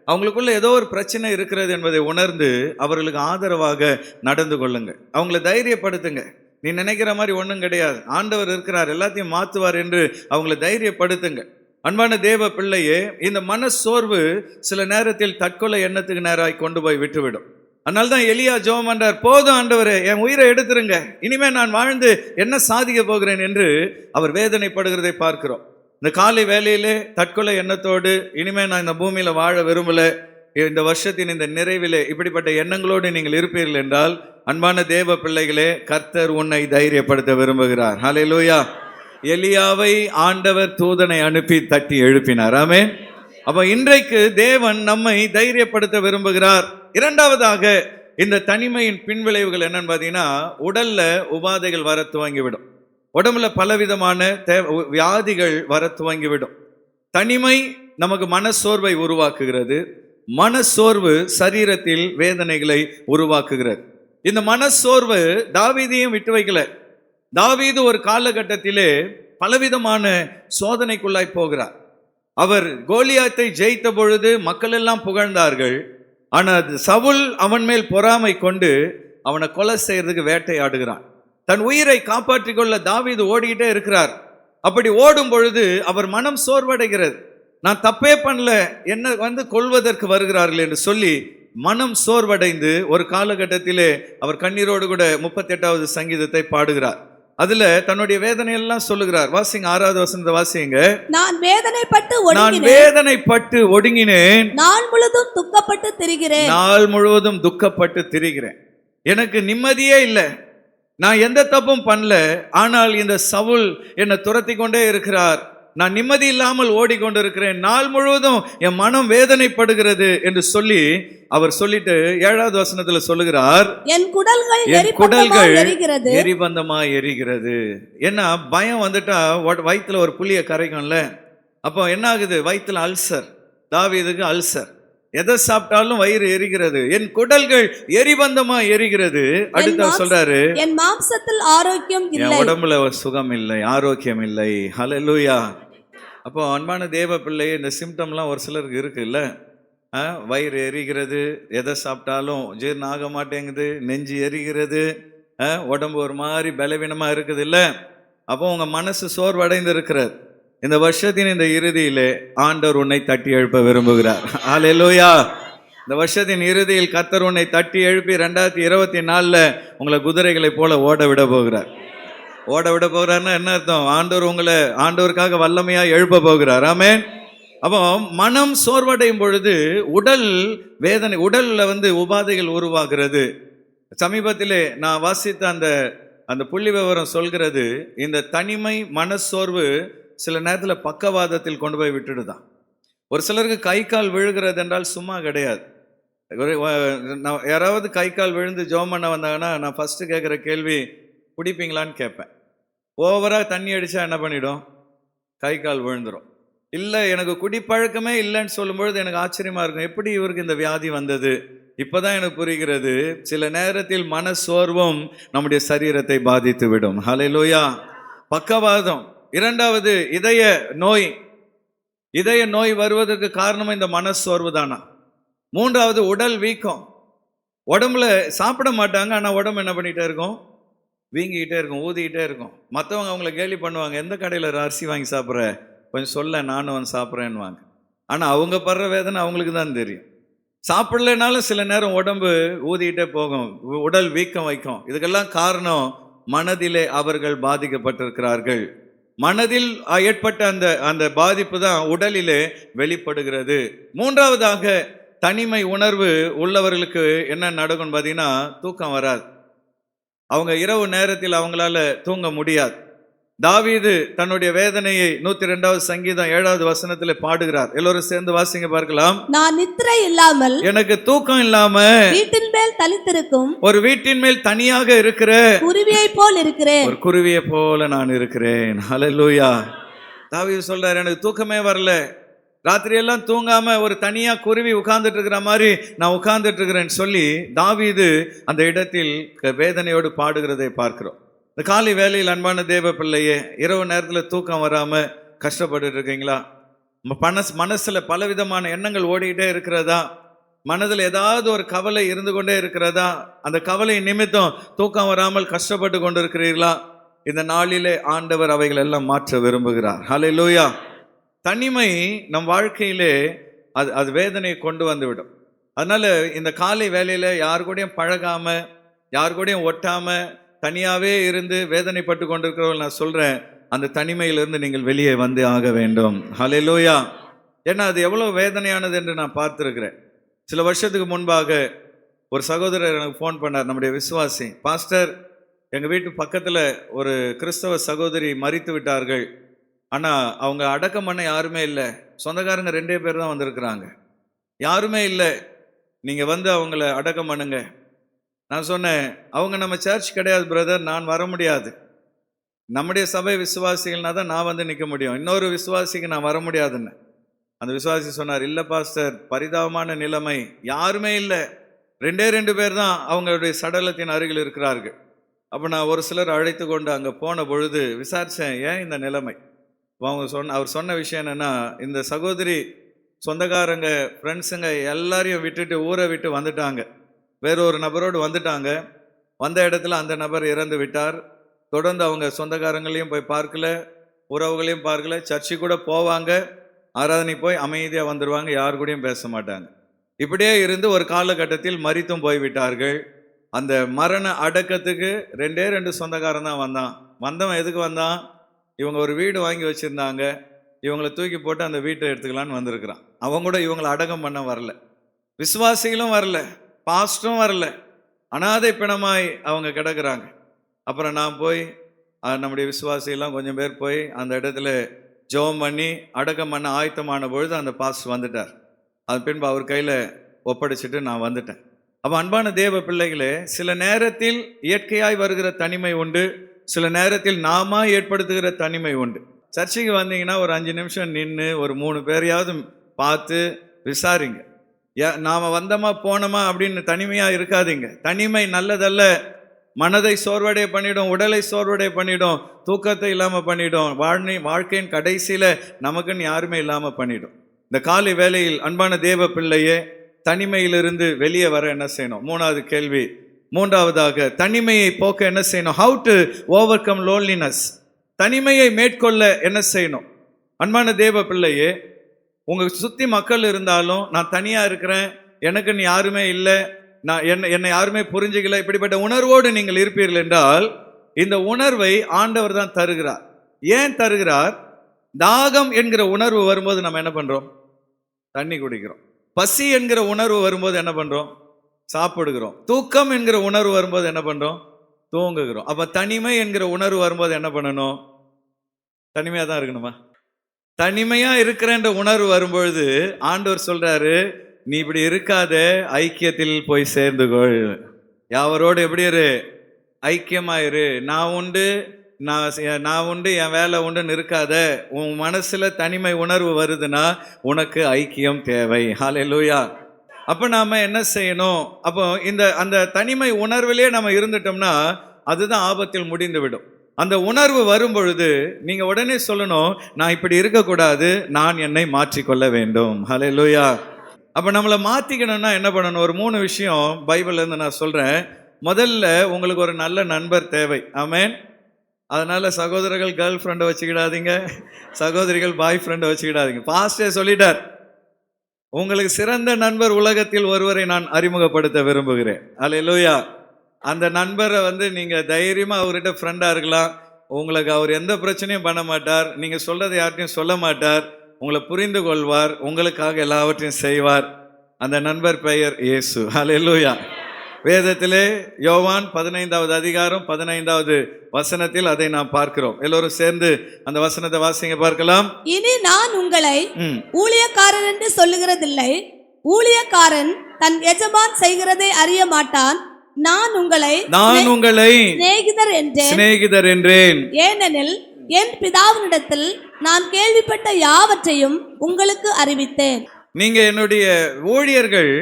அவங்களுக்குள்ள ஏதோ ஒரு பிரச்சனை இருக்கிறது என்பதை உணர்ந்து அவர்களுக்கு ஆதரவாக நடந்து கொள்ளுங்க. அவங்கள தைரியப்படுத்துங்க. நீ நினைக்கிற மாதிரி ஒன்றும் கிடையாது, ஆண்டவர் இருக்கிறார், எல்லாத்தையும் மாற்றுவார் என்று அவங்கள தைரியப்படுத்துங்க. அன்பான தேவ பிள்ளையே, இந்த மன சோர்வு சில நேரத்தில் தற்கொலை எண்ணத்துக்கு நேராக கொண்டு போய் விட்டுவிடும். அதனால தான் எலியா ஜெபம் பண்றார், போதும் ஆண்டவரே, என் உயிரை எடுத்துருங்க, இனிமே நான் வாழ்ந்து என்ன சாதிக்க போகிறேன் என்று அவர் வேதனைப்படுகிறதை பார்க்கிறோம். இந்த காலை வேளையிலே தற்கொலை எண்ணத்தோடு இனிமே நான் இந்த பூமியில வாழ விரும்பல, இந்த வருஷத்தின் இந்த நிறைவிலே இப்படிப்பட்ட எண்ணங்களோடு நீங்கள் இருப்பீர்கள் என்றால், அன்பான தேவ பிள்ளைகளே, கர்த்தர் உன்னை தைரியப்படுத்த விரும்புகிறார். ஹல்லேலூயா. எலியாவை ஆண்டவர் தூதனை அனுப்பி தட்டி எழுப்பினார். ஆமென். அப்ப இன்றைக்கு தேவன் நம்மை தைரியப்படுத்த விரும்புகிறார். இரண்டாவதாக, இந்த தனிமையின் பின்விளைவுகள் என்னன்னு பார்த்தீங்கன்னா, உடல்ல உபாதைகள் வர துவங்கிவிடும். உடம்புல பலவிதமான வியாதிகள் வர துவங்கிவிடும். தனிமை நமக்கு மனசோர்வை உருவாக்குகிறது. மனசோர்வு சரீரத்தில் வேதனைகளை உருவாக்குகிறது. இந்த மனசோர்வு தாவீதையும் விட்டு வைக்கல. தாவீது ஒரு காலகட்டத்திலே பலவிதமான சோதனைக்குள்ளாய் போகிறார். அவர் கோலியாத்தை ஜெயித்த பொழுது மக்கள் எல்லாம் புகழ்ந்தார்கள். ஆனால் சவுல் அவன் மேல் பொறாமை கொண்டு அவனை கொலை செய்யறதுக்கு வேட்டையாடுகிறான். தன் உயிரை காப்பாற்றிக் கொள்ள தாவீது ஓடிக்கிட்டே இருக்கிறார். அப்படி ஓடும் பொழுது அவர் மனம் சோர்வடைகிறது. நான் தப்பே பண்ணல, என்ன கொல்வதற்கு வருகிறார்கள் என்று சொல்லி மனம் சோர்வடைந்து ஒரு காலகட்டத்திலே அவர் கண்ணீரோடு கூட 38வது சங்கீதத்தை பாடுகிறார். அதுல தன்னுடைய வேதனையெல்லாம் சொல்லுகிறார். வாசிங்க, 6வது வசனத்தை வாசிங்க. நான் வேதனைப்பட்டு ஒடுங்கினேன், நாள் முழுவதும் துக்கப்பட்டு திரிகிறேன். எனக்கு நிம்மதியே இல்லை, நான் எந்த தப்பும் பண்ணல, ஆனால் இந்த சவுல் என்னை துரத்தி கொண்டே இருக்கிறார், நான் நிம்மதி இல்லாமல் ஓடிக்கொண்டிருக்கிறேன், நாள் முழுவதும் என் மனம் வேதனைப்படுகிறது என்று சொல்லி அவர் சொல்லிட்டு 7வது வசனத்துல சொல்லுகிறார், என் குடல்கள் எரிபந்தமா எரிகிறது. ஏன்னா பயம் வந்துட்டா வயிற்றுல ஒரு புளிய கரைக்கும்ல, அப்போ என்ன ஆகுது, வயிற்றுல அல்சர். தாவீதுக்கு அல்சர். எதை சாப்பிட்டாலும் வயிறு எரிகிறது, என் குடல்கள் எரிபந்தமா எரிகிறது. அடுத்து சொல்றாரு, என் மாம்சத்தில் ஆரோக்கியம் என் இல்லை. உடம்புல சுகம் இல்லை, ஆரோக்கியம் இல்லை. ஹல்லேலூயா. அப்போ அன்பான தேவ பிள்ளை, இந்த சிம்டம்லாம் ஒரு சிலருக்கு இருக்குல்ல. வயிறு எரிகிறது, எதை சாப்பிட்டாலும் ஜீரணம் ஆக மாட்டேங்குது, நெஞ்சு எரிகிறது, உடம்பு ஒரு மாதிரி பலவீனமா இருக்குது இல்ல. அப்போ உங்க மனசு சோர்வடைந்து இருக்கிறது. இந்த வருஷத்தின் இந்த இறுதியிலே ஆண்டவர் உன்னை தட்டி எழுப்ப விரும்புகிறார். ஹல்லேலூயா. இந்த வருஷத்தின் இறுதியில் கர்த்தர் உன்னை தட்டி எழுப்பி 2024 உங்களை குதிரைகளை போல ஓட விட போகிறார். ஓட விட போகிறார்னா என்ன அர்த்தம்? ஆண்டவர் உங்களை ஆண்டவருக்காக வல்லமையா எழுப்ப போகிறார். ஆமென். அப்போ மனம் சோர்வடையும் பொழுது உடல் வேதனை, உடல்ல உபாதைகள் உருவாகிறது. சமீபத்திலே நான் வாசித்த அந்த புள்ளி விவரம் சொல்கிறது, இந்த தனிமை மனசோர்வு சில நேரத்தில் பக்கவாதத்தில் கொண்டு போய் விட்டுடுதான். ஒரு சிலருக்கு கை கால் விழுகிறது என்றால் சும்மா கிடையாது. யாராவது கை கால் விழுந்து ஜெபம் பண்ண வந்தாங்கன்னா நான் ஃபர்ஸ்ட் கேட்குற கேள்வி, குடிப்பீங்களான்னு கேட்பேன். ஓவராக தண்ணி அடித்தா என்ன பண்ணிடும்? கை கால் விழுந்துடும். இல்லை எனக்கு குடிப்பழக்கமே இல்லைன்னு சொல்லும்பொழுது எனக்கு ஆச்சரியமாக இருக்கும், எப்படி இவருக்கு இந்த வியாதி வந்தது? இப்போதான் எனக்கு புரிகிறது, சில நேரத்தில் மன சோர்வும் நம்முடைய சரீரத்தை பாதித்து விடும். ஹல்லேலூயா. பக்கவாதம். இரண்டாவது இதய நோய். இதய நோய் வருவதற்கு காரணம் இந்த மனசோர்வு தானா. மூன்றாவது உடல் வீக்கம். உடம்புல சாப்பிட மாட்டாங்க, ஆனால் உடம்பு என்ன பண்ணிகிட்டே இருக்கும்? வீங்கிக்கிட்டே இருக்கும், ஊதிக்கிட்டே இருக்கும். மற்றவங்க அவங்கள கேலி பண்ணுவாங்க, எந்த கடையில் அரிசி வாங்கி சாப்பிட்ற, கொஞ்சம் சொல்ல, நானும் வந்து சாப்பிட்றேன்னுவாங்க. ஆனால் அவங்க படுற வேதனை அவங்களுக்கு தான் தெரியும். சாப்பிடலைனாலும் சில நேரம் உடம்பு ஊதிக்கிட்டே போகும், உடல் வீக்கம் வைக்கும். இதுக்கெல்லாம் காரணம் மனதிலே அவர்கள் பாதிக்கப்பட்டிருக்கிறார்கள். மனதில் ஏற்பட்ட அந்த பாதிப்பு தான் உடலிலே வெளிப்படுகிறது. மூன்றாவதாக தனிமை உணர்வு உள்ளவர்களுக்கு என்ன நடக்கும் பார்த்தீங்கன்னா, தூக்கம் வராது. அவங்க இரவு நேரத்தில் அவங்களால தூங்க முடியாது. தாவீது தன்னுடைய வேதனையை 102வது சங்கீதம் 7வது வசனத்தில் பாடுகிறார். எல்லோரும் சேர்ந்து வாசிங்க பார்க்கலாம். நான் நித்திரை இல்லாமல், எனக்கு தூக்கம் இல்லாம வீட்டின் மேல் தனித்திருக்கும் ஒரு வீட்டின் மேல் தனியாக இருக்கிற குருவியை போல் இருக்கிறேன். ஒரு குருவியை போல நான் இருக்கிறேன். ஹல்லேலூயா. தாவீது சொல்றாரு, எனக்கு தூக்கமே வரல, ராத்திரி எல்லாம் தூங்காம ஒரு தனியா குருவி உட்கார்ந்துட்டு இருக்கிற மாதிரி நான் உட்கார்ந்துட்டு இருக்கிறேன்னு சொல்லி தாவீது அந்த இடத்தில் வேதனையோடு பாடுகிறதை பார்க்கிறோம். இந்த காலை வேளையில் அன்பான தேவ பிள்ளையே, இரவு நேரத்தில் தூக்கம் வராமல் கஷ்டப்பட்டு இருக்கீங்களா? மனசில் பலவிதமான எண்ணங்கள் ஓடிக்கிட்டே இருக்கிறதா? மனதில் ஏதாவது ஒரு கவலை இருந்து கொண்டே இருக்கிறதா? அந்த கவலை நிமித்தம் தூக்கம் வராமல் கஷ்டப்பட்டு கொண்டு இருக்கிறீர்களா? இந்த நாளிலே ஆண்டவர் அவைகள் எல்லாம் மாற்ற விரும்புகிறார். ஹல்லேலூயா. தனிமை நம் வாழ்க்கையிலே அது வேதனையை கொண்டு வந்து விடும். அதனால இந்த காலை வேலையில் யாரு கூடயும் பழகாமல், யாரு கூடயும் ஒட்டாமல், தனியாகவே இருந்து வேதனைப்பட்டு கொண்டிருக்கிறவர்கள் நான் சொல்கிறேன், அந்த தனிமையிலிருந்து நீங்கள் வெளியே வந்து ஆக வேண்டும். ஹல்லேலூயா. ஏன்னா அது எவ்வளோ வேதனையானது என்று நான் பார்த்துருக்கிறேன். சில வருஷத்துக்கு முன்பாக ஒரு சகோதரர் எனக்கு ஃபோன் பண்ணார், நம்முடைய விசுவாசி. பாஸ்டர், எங்கள் வீட்டு பக்கத்தில் ஒரு கிறிஸ்தவ சகோதரி மரித்து விட்டார்கள், ஆனால் அவங்க அடக்கம் பண்ண யாருமே இல்லை, சொந்தக்காரங்க 2 பேர் தான் வந்திருக்கிறாங்க, யாருமே இல்லை, நீங்கள் வந்து அவங்கள அடக்கம் பண்ணுங்க. நான் சொன்னேன், அவங்க நம்ம சர்ச் கிடையாது பிரதர், நான் வர முடியாது, நம்முடைய சபை விசுவாசிகள்னா தான் நான் வந்து நிற்க முடியும், இன்னொரு விசுவாசிக்கு நான் வர முடியாதுன்னு. அந்த விசுவாசி சொன்னார், இல்லை பாஸ்டர், பரிதாபமான நிலைமை, யாருமே இல்லை, 2 பேர் தான் அவங்களுடைய சடலத்தின் அருகில் இருக்கிறார்கள். அப்போ நான் ஒரு சிலர் அழைத்து கொண்டு அங்கே போன பொழுது விசாரித்தேன், ஏன் இந்த நிலைமை? அவர் சொன்ன விஷயம் என்னென்னா, இந்த சகோதரி சொந்தக்காரங்க ஃப்ரெண்ட்ஸுங்க எல்லாரையும் விட்டுட்டு ஊரை விட்டு வந்துட்டாங்க, வேறொரு நபரோடு வந்துட்டாங்க. வந்த இடத்துல அந்த நபர் இறந்து விட்டார். தொடர்ந்து அவங்க சொந்தக்காரங்களையும் போய் பார்க்கல, உறவுகளையும் பார்க்கல, சர்ச்சை கூட போவாங்க, ஆராதனை போய் அமைதியாக வந்துடுவாங்க, யாரு கூடயும் பேச மாட்டாங்க. இப்படியே இருந்து ஒரு காலகட்டத்தில் மரித்தும் போய்விட்டார்கள். அந்த மரண அடக்கத்துக்கு 2 சொந்தக்காரன் தான் வந்தான். வந்தவன் எதுக்கு வந்தான்? இவங்க ஒரு வீடு வாங்கி வச்சுருந்தாங்க, இவங்களை தூக்கி போட்டு அந்த வீட்டை எடுத்துக்கலான்னு வந்திருக்கிறான். அவங்க கூட இவங்களை அடக்கம் பண்ண வரல, விசுவாசிகளும் வரல, பாஸ்டரும் வரல, அனாதை பிணமாய் அவங்க கிடக்குறாங்க. அப்புறம் நான் போய் நம்முடைய விசுவாசிகள்லாம் கொஞ்சம் பேர் போய் அந்த இடத்துல ஜெபம் பண்ணி அடக்கம் பண்ண ஆயத்தமான பொழுது அந்த பாஸ்டர் வந்துட்டார். அது பின்பு அவர் கையில் ஒப்படைச்சிட்டு நான் வந்துட்டேன். அப்போ அன்பான தேவ பிள்ளைகளே, சில நேரத்தில் இயற்கையாய் வருகிற தனிமை உண்டு, சில நேரத்தில் நாம ஏற்படுத்துகிற தனிமை உண்டு. சர்ச்சைக்கு வந்தீங்கன்னா ஒரு 5 நிமிஷம் நின்று ஒரு 3 பேரையாவது பார்த்து விசாரிங்க. நாம வந்தோமா போனோமா அப்படின்னு தனிமையா இருக்காதீங்க. தனிமை நல்லதல்ல. மனதை சோர்வடைய பண்ணிடும், உடலை சோர்வடைய பண்ணிடும், தூக்கத்தை இல்லாம பண்ணிடும், வாழ்க்கையின் கடைசியில நமக்குன்னு யாருமே இல்லாம பண்ணிடும். இந்த காலை வேளையில் அன்பான தேவ பிள்ளையே, தனிமையிலிருந்து வெளியே வர என்ன செய்யணும்? மூணாவது கேள்வி. மூன்றாவதாக, தனிமையை போக்க என்ன செய்யணும்? How to over come loneliness. தனிமையை மேற்கொள்ள என்ன செய்யணும்? அன்பான தேவ பிள்ளையே, உங்க சுத்தி மக்கள் இருந்தாலும் நான் தனியா இருக்கிறேன், எனக்குன்னு யாருமே இல்லை, நான் என்னை யாருமே புரிஞ்சுக்கல, இப்படிப்பட்ட உணர்வோடு நீங்கள் இருப்பீர்கள் என்றால் இந்த உணர்வை ஆண்டவர் தான் தருகிறார். ஏன் தருகிறார்? தாகம் என்கிற உணர்வு வரும்போது நம்ம என்ன பண்றோம்? தண்ணி குடிக்கிறோம். பசி என்கிற உணர்வு வரும்போது என்ன பண்றோம்? சாப்பிடுகிறோம். தூக்கம் என்கிற உணர்வு வரும்போது என்ன பண்றோம்? தூங்குகிறோம். அப்ப தனிமை என்கிற உணர்வு வரும்போது என்ன பண்ணணும்? தனிமையா தான் இருக்கணுமா? தனிமையா இருக்கிறன்ற உணர்வு வரும்பொழுது ஆண்டவர் சொல்றாரு, நீ இப்படி இருக்காத, ஐக்கியத்தில் போய் சேர்ந்து கொள். யாவரோடு எப்படி இரு? ஐக்கியமாயிரு. நான் உண்டு, நான் உண்டு, என் வேலை உண்டுன்னு இருக்காத. உன் மனசுல தனிமை உணர்வு வருதுன்னா உனக்கு ஐக்கியம் தேவை. ஹல்லேலூயா. அப்ப நாம என்ன செய்யணும்? அப்போ அந்த தனிமை உணர்விலே நம்ம இருந்துட்டோம்னா அதுதான் ஆபத்தில் முடிந்து விடும். அந்த உணர்வு வரும் பொழுது நீங்க உடனே சொல்லணும், நான் இப்படி இருக்கக்கூடாது, நான் என்னை மாற்றிக்கொள்ள வேண்டும். ஹல்லேலூயா. அப்ப நம்மளை மாத்திக்கணும்னா என்ன பண்ணணும்? ஒரு 3 விஷயம் பைபிள்ல இருந்து நான் சொல்றேன். முதல்ல உங்களுக்கு ஒரு நல்ல நண்பர் தேவை. ஆமென். அதனால சகோதரர்கள் கேர்ள் ஃப்ரெண்டை வச்சுக்கிடாதீங்க, சகோதரிகள் பாய் ஃப்ரெண்டை வச்சுக்கிடாதீங்க. பாஸ்டர் சொல்லிட்டார், உங்களுக்கு சிறந்த நண்பர் உலகத்தில் ஒருவரை நான் அறிமுகப்படுத்த விரும்புகிறேன். அல்லேலூயா. அந்த நண்பரை நீங்க தைரியமா அவர்கிட்ட ஃப்ரெண்டா இருக்கலாம். உங்களுக்கு அவர் எந்த பிரச்சனையும் பண்ண மாட்டார், நீங்க சொல்றதை யார்ட்டையும் சொல்ல மாட்டார், உங்களை புரிந்து கொள்வார், உங்களுக்காக எல்லாவற்றையும் செய்வார். அந்த நண்பர் பெயர் இயேசு. அல்லேலூயா. வேதத்திலே யோவான் 15வது அதிகாரம் 15வது வசனத்தில் அதை நாம் பார்க்கிறோம். எல்லோரும் சேர்ந்து அந்த வசனத்தை வாசிங்க பார்க்கலாம். இனி நான் உங்களை ஊழியக்காரன் என்று சொல்லுகிறதில்லை, ஊழியக்காரன் தன் எஜமான் செய்கிறதை அறிய மாட்டான். நான் உங்களை சிநேகிதர் என்றேன். ஏனெனில் என் பிதாவினிடத்தில் நான் கேள்விப்பட்ட யாவற்றையும் உங்களுக்கு அறிவித்தேன். நீங்க என்னுடைய ஊழியர்கள்,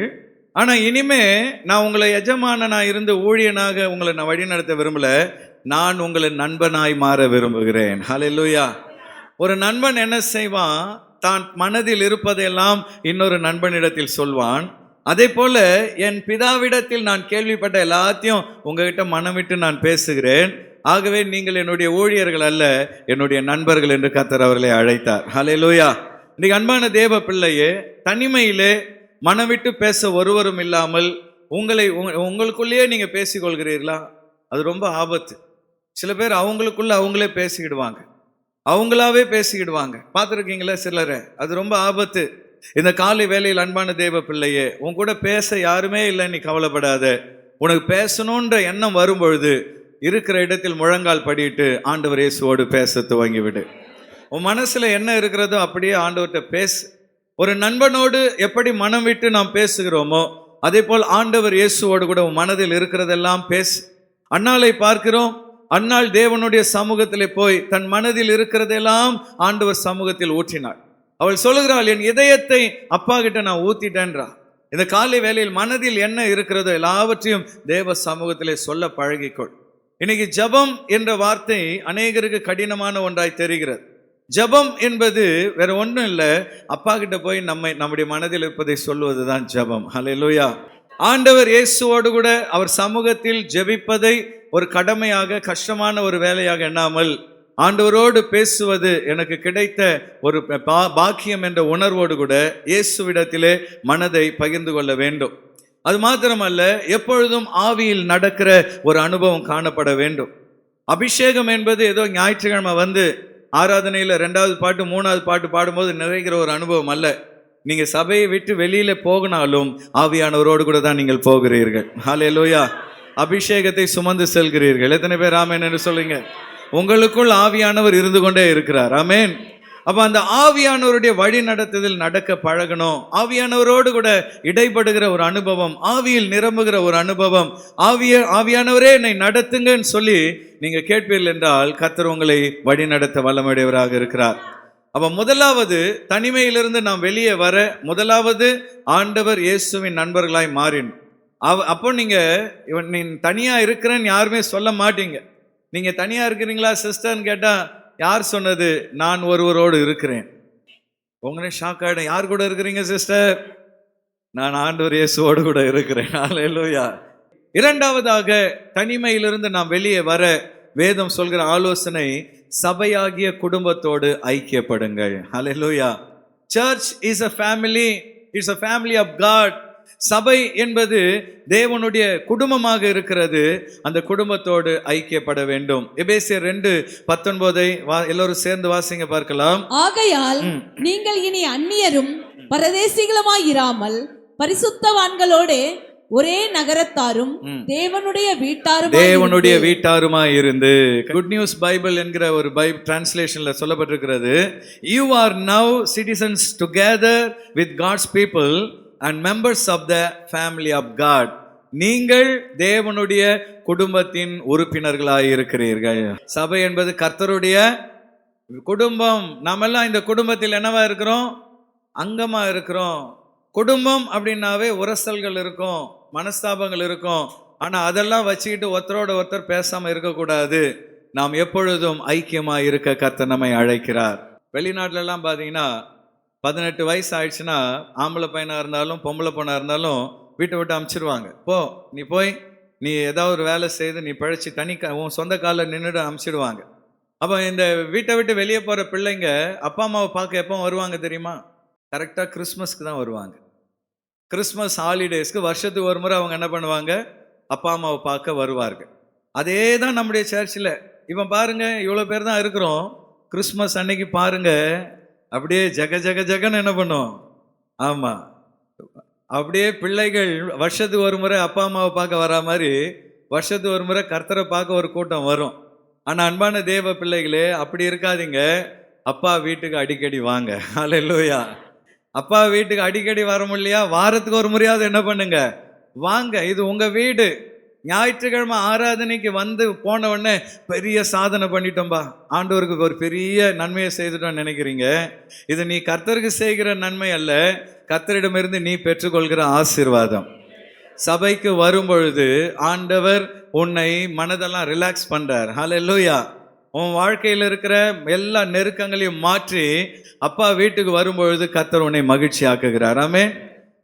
ஆனா இனிமே நான் உங்களை எஜமானனா இருந்து ஊழியனாக உங்களை நான் வழி நடத்த விரும்பல, நான் உங்களை நண்பனாய் மாற விரும்புகிறேன். ஹல்லேலூயா. ஒரு நண்பன் என்ன செய்வான்? தான் மனதில் இருப்பதெல்லாம் இன்னொரு நண்பனிடத்தில் சொல்வான். அதே போல என் பிதாவிடத்தில் நான் கேள்விப்பட்ட எல்லாத்தையும் உங்ககிட்ட மனம் விட்டு நான் பேசுகிறேன். ஆகவே நீங்கள் என்னுடைய ஊழியர்கள் அல்ல, என்னுடைய நண்பர்கள் என்று கர்த்தர் அவர்களை அழைத்தார். ஹல்லேலூயா. இன்னைக்கு அன்பான தேவ பிள்ளையே, தனிமையிலே மனம் விட்டு பேச ஒருவரும் இல்லாமல் உங்களுக்குள்ளேயே நீங்க பேசிக்கொள்கிறீர்களா? அது ரொம்ப ஆபத்து. சில பேர் அவங்களுக்குள்ள அவங்களே பேசிக்கிடுவாங்க, அவங்களாவே பேசிக்கிடுவாங்க. பார்த்துருக்கீங்களா சிலரை? அது ரொம்ப ஆபத்து. இந்த காலை வேளையில் அன்பான தேவ பிள்ளையே, உன் கூட பேச யாருமே இல்லைன்னு நீ கவலைப்படாத. உனக்கு பேசணுன்ற எண்ணம் வரும் பொழுது இருக்கிற இடத்தில் முழங்கால் படிட்டு ஆண்டவர் இயேசுவோடு பேச துவங்கிவிடு. உன் மனசுல என்ன இருக்கிறதோ அப்படியே ஆண்டவர்கிட்ட பேசு. ஒரு நண்பனோடு எப்படி மனம் விட்டு நாம் பேசுகிறோமோ அதே போல் ஆண்டவர் இயேசுவோடு கூட உன் மனதில் இருக்கிறதெல்லாம் பேசு. அன்னாளை பார்க்கிறோம். அன்னாள் தேவனுடைய சமூகத்திலே போய் தன் மனதில் இருக்கிறதெல்லாம் ஆண்டவர் சமூகத்தில் ஊற்றினாள். அவள் சொல்லுகிறாள், என் இதயத்தை அப்பா கிட்ட நான் ஊத்திட்டேன்றா. இந்த காலை வேளையில் மனதில் என்ன இருக்கிறதோ எல்லாவற்றையும் தேவ சமூகத்திலே சொல்ல பழகிக்கொள். இன்னைக்கு ஜபம் என்ற வார்த்தை அநேகருக்கு கடினமான ஒன்றாய் தெரிகிறது. ஜபம் என்பது வேற ஒன்றும் இல்லை, அப்பா கிட்ட போய் நம்முடைய மனதில் இருப்பதை சொல்லுவதுதான் ஜபம். ஹல்லேலூயா. ஆண்டவர் இயேசுவோடு கூட அவர் சமூகத்தில் ஜெபிப்பதை ஒரு கடமையாக, கஷ்டமான ஒரு வேலையாக எண்ணாமல் ஆண்டவரோடு பேசுவது எனக்கு கிடைத்த ஒரு பாக்கியம் என்ற உணர்வோடு கூட இயேசுவிடத்திலே மனதை பகிர்ந்து கொள்ள வேண்டும். அது மாத்திரமல்ல, எப்பொழுதும் ஆவியில் நடக்கிற ஒரு அனுபவம் காணப்பட வேண்டும். அபிஷேகம் என்பது ஏதோ ஞாயிற்றுக்கிழமை ஆராதனையில் 2வது பாட்டு 3வது பாட்டு பாடும்போது நிறைகிற ஒரு அனுபவம் அல்ல. நீங்க சபையை விட்டு வெளியில போகினாலும் ஆவியானவரோடு கூட தான் நீங்கள் போகிறீர்கள். ஹல்லேலூயா. அபிஷேகத்தை சுமந்து செல்கிறீர்கள். எத்தனை பேர் ஆமென் என்று சொல்லுங்க? உங்களுக்குள் ஆவியானவர் இருந்து கொண்டே இருக்கிறார். ஆமென். அப்ப அந்த ஆவியானவருடைய வழி நடத்துதல் நடக்க பழகணும். ஆவியானவரோடு கூட இடைப்படுகிற ஒரு அனுபவம், ஆவியில் நிரம்புகிற ஒரு அனுபவம். ஆவியானவரே என்னை நடத்துங்கன்னு சொல்லி நீங்க கேட்பீர்கள் என்றால் கர்த்தர் உங்களை வழி நடத்த வல்லமையுடையவராக இருக்கிறார். அப்ப முதலாவது தனிமையிலிருந்து நாம் வெளியே வர முதலாவது ஆண்டவர் இயேசுவின் நண்பர்களாய் மாறினோம். அப்போ நீங்க நீ தனியா இருக்கிறேன்னு யாருமே சொல்ல மாட்டீங்க. நீங்க தனியா இருக்கிறீங்களா சிஸ்டர்ன்னு கேட்டா யார் சொன்னது? நான் ஒருவரோடு இருக்கிறேன். உங்களே ஷாக் ஆயிடும். யார் கூட இருக்கிறீங்க சிஸ்டர்? நான் ஆண்டவர் இயேசுவோடு கூட இருக்கிறேன். ஹல்லேலூயா. இரண்டாவதாக தனிமையிலிருந்து நாம் வெளியே வர வேதம் சொல்கிற ஆலோசனை, சபையாகிய குடும்பத்தோடு ஐக்கியப்படுங்கள். Hallelujah. Church is a family, it's a family of God. சபை என்பது தேவனுடைய குடும்பமாக இருக்கிறது. அந்த குடும்பத்தோடு ஐக்கியப்பட வேண்டும். எபேசியர் 2:19 எல்லாரும் சேர்ந்து வாசிங்க பார்க்கலாம். ஆகையால் நீங்கள் இனி அந்நியரும் பரதேசிகளுமாய் இராமல் பரிசுத்தவான்களோடு ஒரே நகரத்தாரும் தேவனுடைய வீட்டாருமாய் இருந்து. குட் நியூஸ் பைபிள் என்கிற ஒரு பைபிள் டிரான்ஸ்லேஷன்ல சொல்லப்பட்டிருக்கிறது, you are now citizens together with God's people and members of the family of God. நீங்கள் தேவனுடைய குடும்பத்தின் உறுப்பினர்களாய் இருக்கிறீர்கள். சபை என்பது கர்த்தருடைய குடும்பம். நாமெல்லாம் இந்த குடும்பத்தில் என்னவா இருக்கிறோம்? அங்கமா இருக்கிறோம். குடும்பம் அப்படின்னாவே உரசல்கள் இருக்கும், மனஸ்தாபங்கள் இருக்கும். ஆனா அதெல்லாம் வச்சுக்கிட்டு ஒருத்தரோட ஒருத்தர் பேசாம இருக்கக்கூடாது. நாம் எப்பொழுதும் ஐக்கியமா இருக்க கர்த்தர் நம்மை அழைக்கிறார். வெளிநாட்டுல எல்லாம் பாத்தீங்கன்னா 18 வயசு ஆயிடுச்சுன்னா ஆம்பளை பையனா இருந்தாலும் பொம்பளை பொண்ணா இருந்தாலும் வீட்டை விட்டு அனுப்பிச்சிருவாங்க. நீ போய் நீ ஏதாவது ஒரு வேலை செய்து நீ பழிச்சு உன் சொந்த காலில் நின்றுட்டு அனுப்பிச்சிடுவாங்க. அப்போ இந்த வீட்டை விட்டு வெளியே போகிற பிள்ளைங்க அப்பா அம்மாவை பார்க்க எப்போ வருவாங்க தெரியுமா? கரெக்டாக கிறிஸ்மஸ்க்கு தான் வருவாங்க. கிறிஸ்மஸ் ஹாலிடேஸ்க்கு வருஷத்துக்கு ஒரு முறை அவங்க என்ன பண்ணுவாங்க? அப்பா அம்மாவை பார்க்க வருவார்கள். அதே தான் நம்முடைய சர்ச்சில். இப்போ பாருங்க, இவ்வளோ பேர் தான் இருக்கிறோம். கிறிஸ்மஸ் அன்னைக்கு பாருங்க, அப்படியே ஜக ஜக ஜகன்னு என்ன பண்ணும்? ஆமாம், அப்படியே பிள்ளைகள் வருஷத்துக்கு ஒரு முறை அப்பா அம்மாவை பார்க்க வரா மாதிரி வருஷத்துக்கு ஒரு முறை கர்த்தரை பார்க்க ஒரு கூட்டம் வரும். ஆனால் அன்பான தேவ பிள்ளைகளே, அப்படி இருக்காதீங்க. அப்பா வீட்டுக்கு அடிக்கடி வாங்க. ஹல்லேலூயா. அப்பா வீட்டுக்கு அடிக்கடி வர முடியலையா? வாரத்துக்கு ஒரு முறையாவது என்ன பண்ணுங்க? வாங்க. இது உங்க வீடு. ஞாயிற்றுக்கிழமை ஆராதனைக்கு வந்து போன உடனே பெரிய சாதனை பண்ணிட்டோம்பா, ஆண்டவருக்கு ஒரு பெரிய நன்மையை செய்துட்டோம்னு நினைக்கிறீங்க. இது நீ கர்த்தருக்கு செய்கிற நன்மை அல்ல, கர்த்தரிடமிருந்து நீ பெற்றுக்கொள்கிற ஆசீர்வாதம். சபைக்கு வரும் பொழுது ஆண்டவர் உன்னை மனதெல்லாம் ரிலாக்ஸ் பண்றார். ஹல்லேலூயா. உன் வாழ்க்கையில் இருக்கிற எல்லா நெருக்கங்களையும் மாற்றி அப்பா வீட்டுக்கு வரும்பொழுது கர்த்தர் உன்னை மகிழ்ச்சி ஆக்குகிறார். ஆமென்.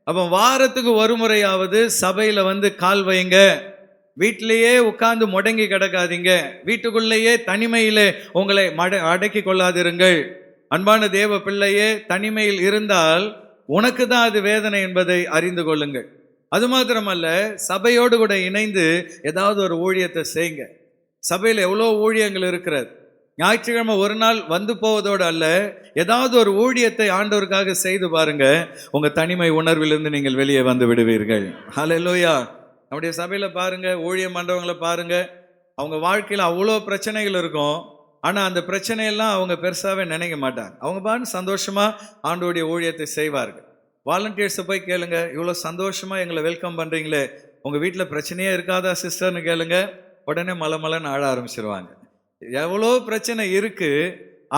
அப்போ வாரத்துக்கு ஒரு முறையாவது சபையில வந்து கால் வைங்க. வீட்டிலேயே உட்கார்ந்து முடங்கி கிடக்காதீங்க. வீட்டுக்குள்ளேயே தனிமையிலே உங்களை அடக்கி கொள்ளாதிருங்கள். அன்பான தேவ பிள்ளையே, தனிமையில் இருந்தால் உனக்கு தான் அது வேதனை என்பதை அறிந்து கொள்ளுங்கள். அது மாத்திரமல்ல, சபையோடு கூட இணைந்து ஏதாவது ஒரு ஊழியத்தை செய்யுங்க. சபையில் எவ்வளோ ஊழியங்கள் இருக்கிறது. ஞாயிற்றுக்கிழமை ஒரு நாள் வந்து போவதோடு அல்ல, ஏதாவது ஒரு ஊழியத்தை ஆண்டவருக்காக செய்து பாருங்க. உங்க தனிமை உணர்விலிருந்து நீங்கள் வெளியே வந்து விடுவீர்கள். ஹல்லேலூயா. நம்முடைய சபையில் பாருங்க, ஊழியம் பண்றவங்களை பாருங்க, அவங்க வாழ்க்கையில் அவ்வளோ பிரச்சனைகள் இருக்கும். ஆனால் அந்த பிரச்சனையெல்லாம் அவங்க பெருசாகவே நினைக்க மாட்டாங்க. அவங்க பாருங்க சந்தோஷமா ஆண்டவருடைய ஊழியத்தை செய்வார்கள். வாலண்டியர்ஸை போய் கேளுங்க, இவ்வளோ சந்தோஷமா எங்களை வெல்கம் பண்றீங்களே, உங்க வீட்டில் பிரச்சனையே இருக்காதா சிஸ்டர்னு கேளுங்க, உடனே மலமலன்னு ஆட ஆரம்பிச்சிருவாங்க. எவ்வளோ பிரச்சனை இருக்கு,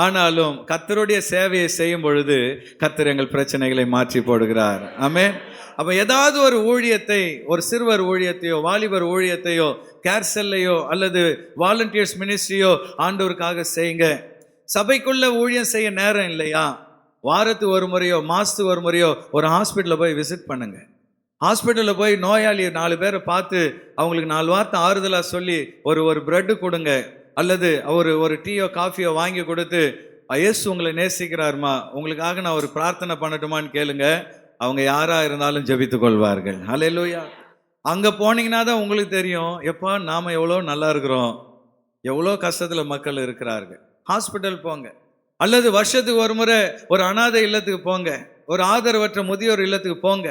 ஆனாலும் கர்த்தருடைய சேவையை செய்யும் பொழுது கர்த்தர் எங்கள் பிரச்சனைகளை மாற்றி போடுகிறார். ஆமென். அப்போ ஏதாவது ஒரு ஊழியத்தை, ஒரு சிறுவர் ஊழியத்தையோ வாலிபர் ஊழியத்தையோ கேர்செல்லையோ அல்லது வாலண்டியர்ஸ் மினிஸ்ட்ரியோ ஆண்டவருக்காக செய்யுங்க. சபைக்குள்ள ஊழியம் செய்ய நேரம் இல்லையா? வாரத்துக்கு ஒரு முறையோ மாதத்துக்கு ஒரு முறையோ ஒரு ஹாஸ்பிட்டலில் போய் விசிட் பண்ணுங்க. ஹாஸ்பிட்டலில் போய் நோயாளி 4 பேரை பார்த்து அவங்களுக்கு 4 வார்த்தை ஆறுதலாக சொல்லி ஒரு பிரெட்டு கொடுங்க, அல்லது ஒரு டீயோ காஃபியோ வாங்கி கொடுத்து, இயேசு உங்களை நேசிக்கிறாருமா, உங்களுக்காக நான் ஒரு பிரார்த்தனை பண்ணட்டுமான்னு கேளுங்க. அவங்க யாராக இருந்தாலும் ஜெபித்துக் கொள்வார்கள். ஹல்லேலூயா. அங்கே போனீங்கன்னா தான் உங்களுக்கு தெரியும், எப்பா நாம் எவ்வளோ நல்லா இருக்கிறோம், எவ்வளோ கஷ்டத்தில் மக்கள் இருக்கிறார்கள். ஹாஸ்பிட்டல் போங்க, அல்லது வருஷத்துக்கு ஒரு முறை ஒரு அனாதை இல்லத்துக்கு போங்க, ஒரு ஆதரவற்ற முதியோர் இல்லத்துக்கு போங்க.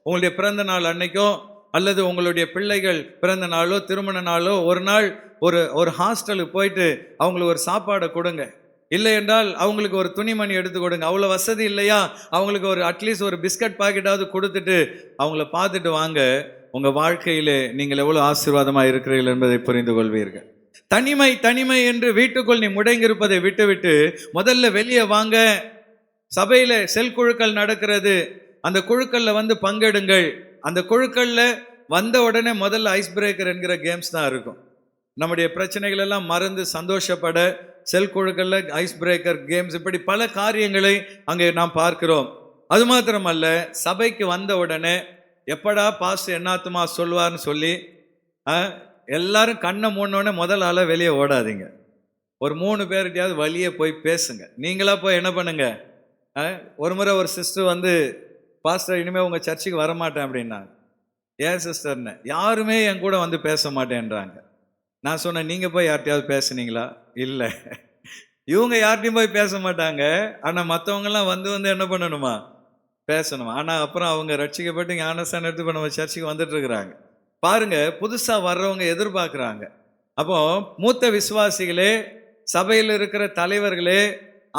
உங்களுடைய பிறந்த நாள் அன்னைக்கோ அல்லது உங்களுடைய பிள்ளைகள் பிறந்த நாளோ திருமண நாளோ ஒரு நாள் ஒரு ஹாஸ்டலுக்கு போயிட்டு அவங்களுக்கு ஒரு சாப்பாடை கொடுங்க. இல்லை என்றால் அவங்களுக்கு ஒரு துணிமணி எடுத்து கொடுங்க. அவ்வளோ வசதி இல்லையா, அவங்களுக்கு அட்லீஸ்ட் ஒரு பிஸ்கட் பாக்கெட்டாவது கொடுத்துட்டு அவங்கள பார்த்துட்டு வாங்க. உங்கள் வாழ்க்கையிலே நீங்கள் எவ்வளோ ஆசீர்வாதமாக இருக்கிறீர்கள் என்பதை புரிந்து கொள்வீர்கள். தனிமை தனிமை என்று வீட்டுக்குள் நீ முடங்கியிருப்பதை விட்டுவிட்டு முதல்ல வெளியே வாங்க. சபையில செல் குழுக்கள் நடக்கிறது, அந்த குழுக்கள்ல வந்து பங்கெடுங்கள். அந்த குழுக்கள்ல வந்த உடனே முதல்ல ஐஸ் பிரேக்கர் என்கிற கேம்ஸ் தான் இருக்கும். நம்முடைய பிரச்சனைகள் எல்லாம் மறந்து சந்தோஷப்பட செல் குழுக்கள்ல ஐஸ் பிரேக்கர் கேம்ஸ், இப்படி பல காரியங்களை அங்கே நாம் பார்க்கிறோம். அது மாத்திரமல்ல, சபைக்கு வந்த உடனே எப்படா பாஸ்டர் என்னாத்துமா சொல்லுவார்னு சொல்லி எல்லாரும் கண்ணை மூடனோடனே முதல் ஆள வெளியே ஓடாதீங்க. ஒரு 3 பேர்கிட்டயாவது வழியே போய் பேசுங்க. நீங்களா போய் என்ன பண்ணுங்க. ஒரு முறை ஒரு சிஸ்டர் வந்து, பாஸ்டர் இனிமேல் உங்கள் சர்ச்சுக்கு வரமாட்டேன் அப்படின்னாங்க. ஏன் சிஸ்டர்னு, யாருமே என் கூட வந்து பேச மாட்டேன்றாங்க. நான் சொன்னேன், நீங்கள் போய் யார்கிட்டயாவது பேசுனீங்களா? இல்லை. இவங்க யார்கிட்டையும் போய் பேச மாட்டாங்க, ஆனால் மற்றவங்கெல்லாம் வந்து வந்து என்ன பண்ணணுமா, பேசணும். ஆனால் அப்புறம் அவங்க ரட்சிக்கப்பட்டு ஞானஸ்தானம் எடுத்து இப்போ நம்ம சர்ச்சுக்கு வந்துட்டு இருக்கிறாங்க. பாருங்க, புதுசாக வர்றவங்க எதிர்பார்க்குறாங்க. அப்போ மூத்த விசுவாசிகளே, சபையில் இருக்கிற தலைவர்களே,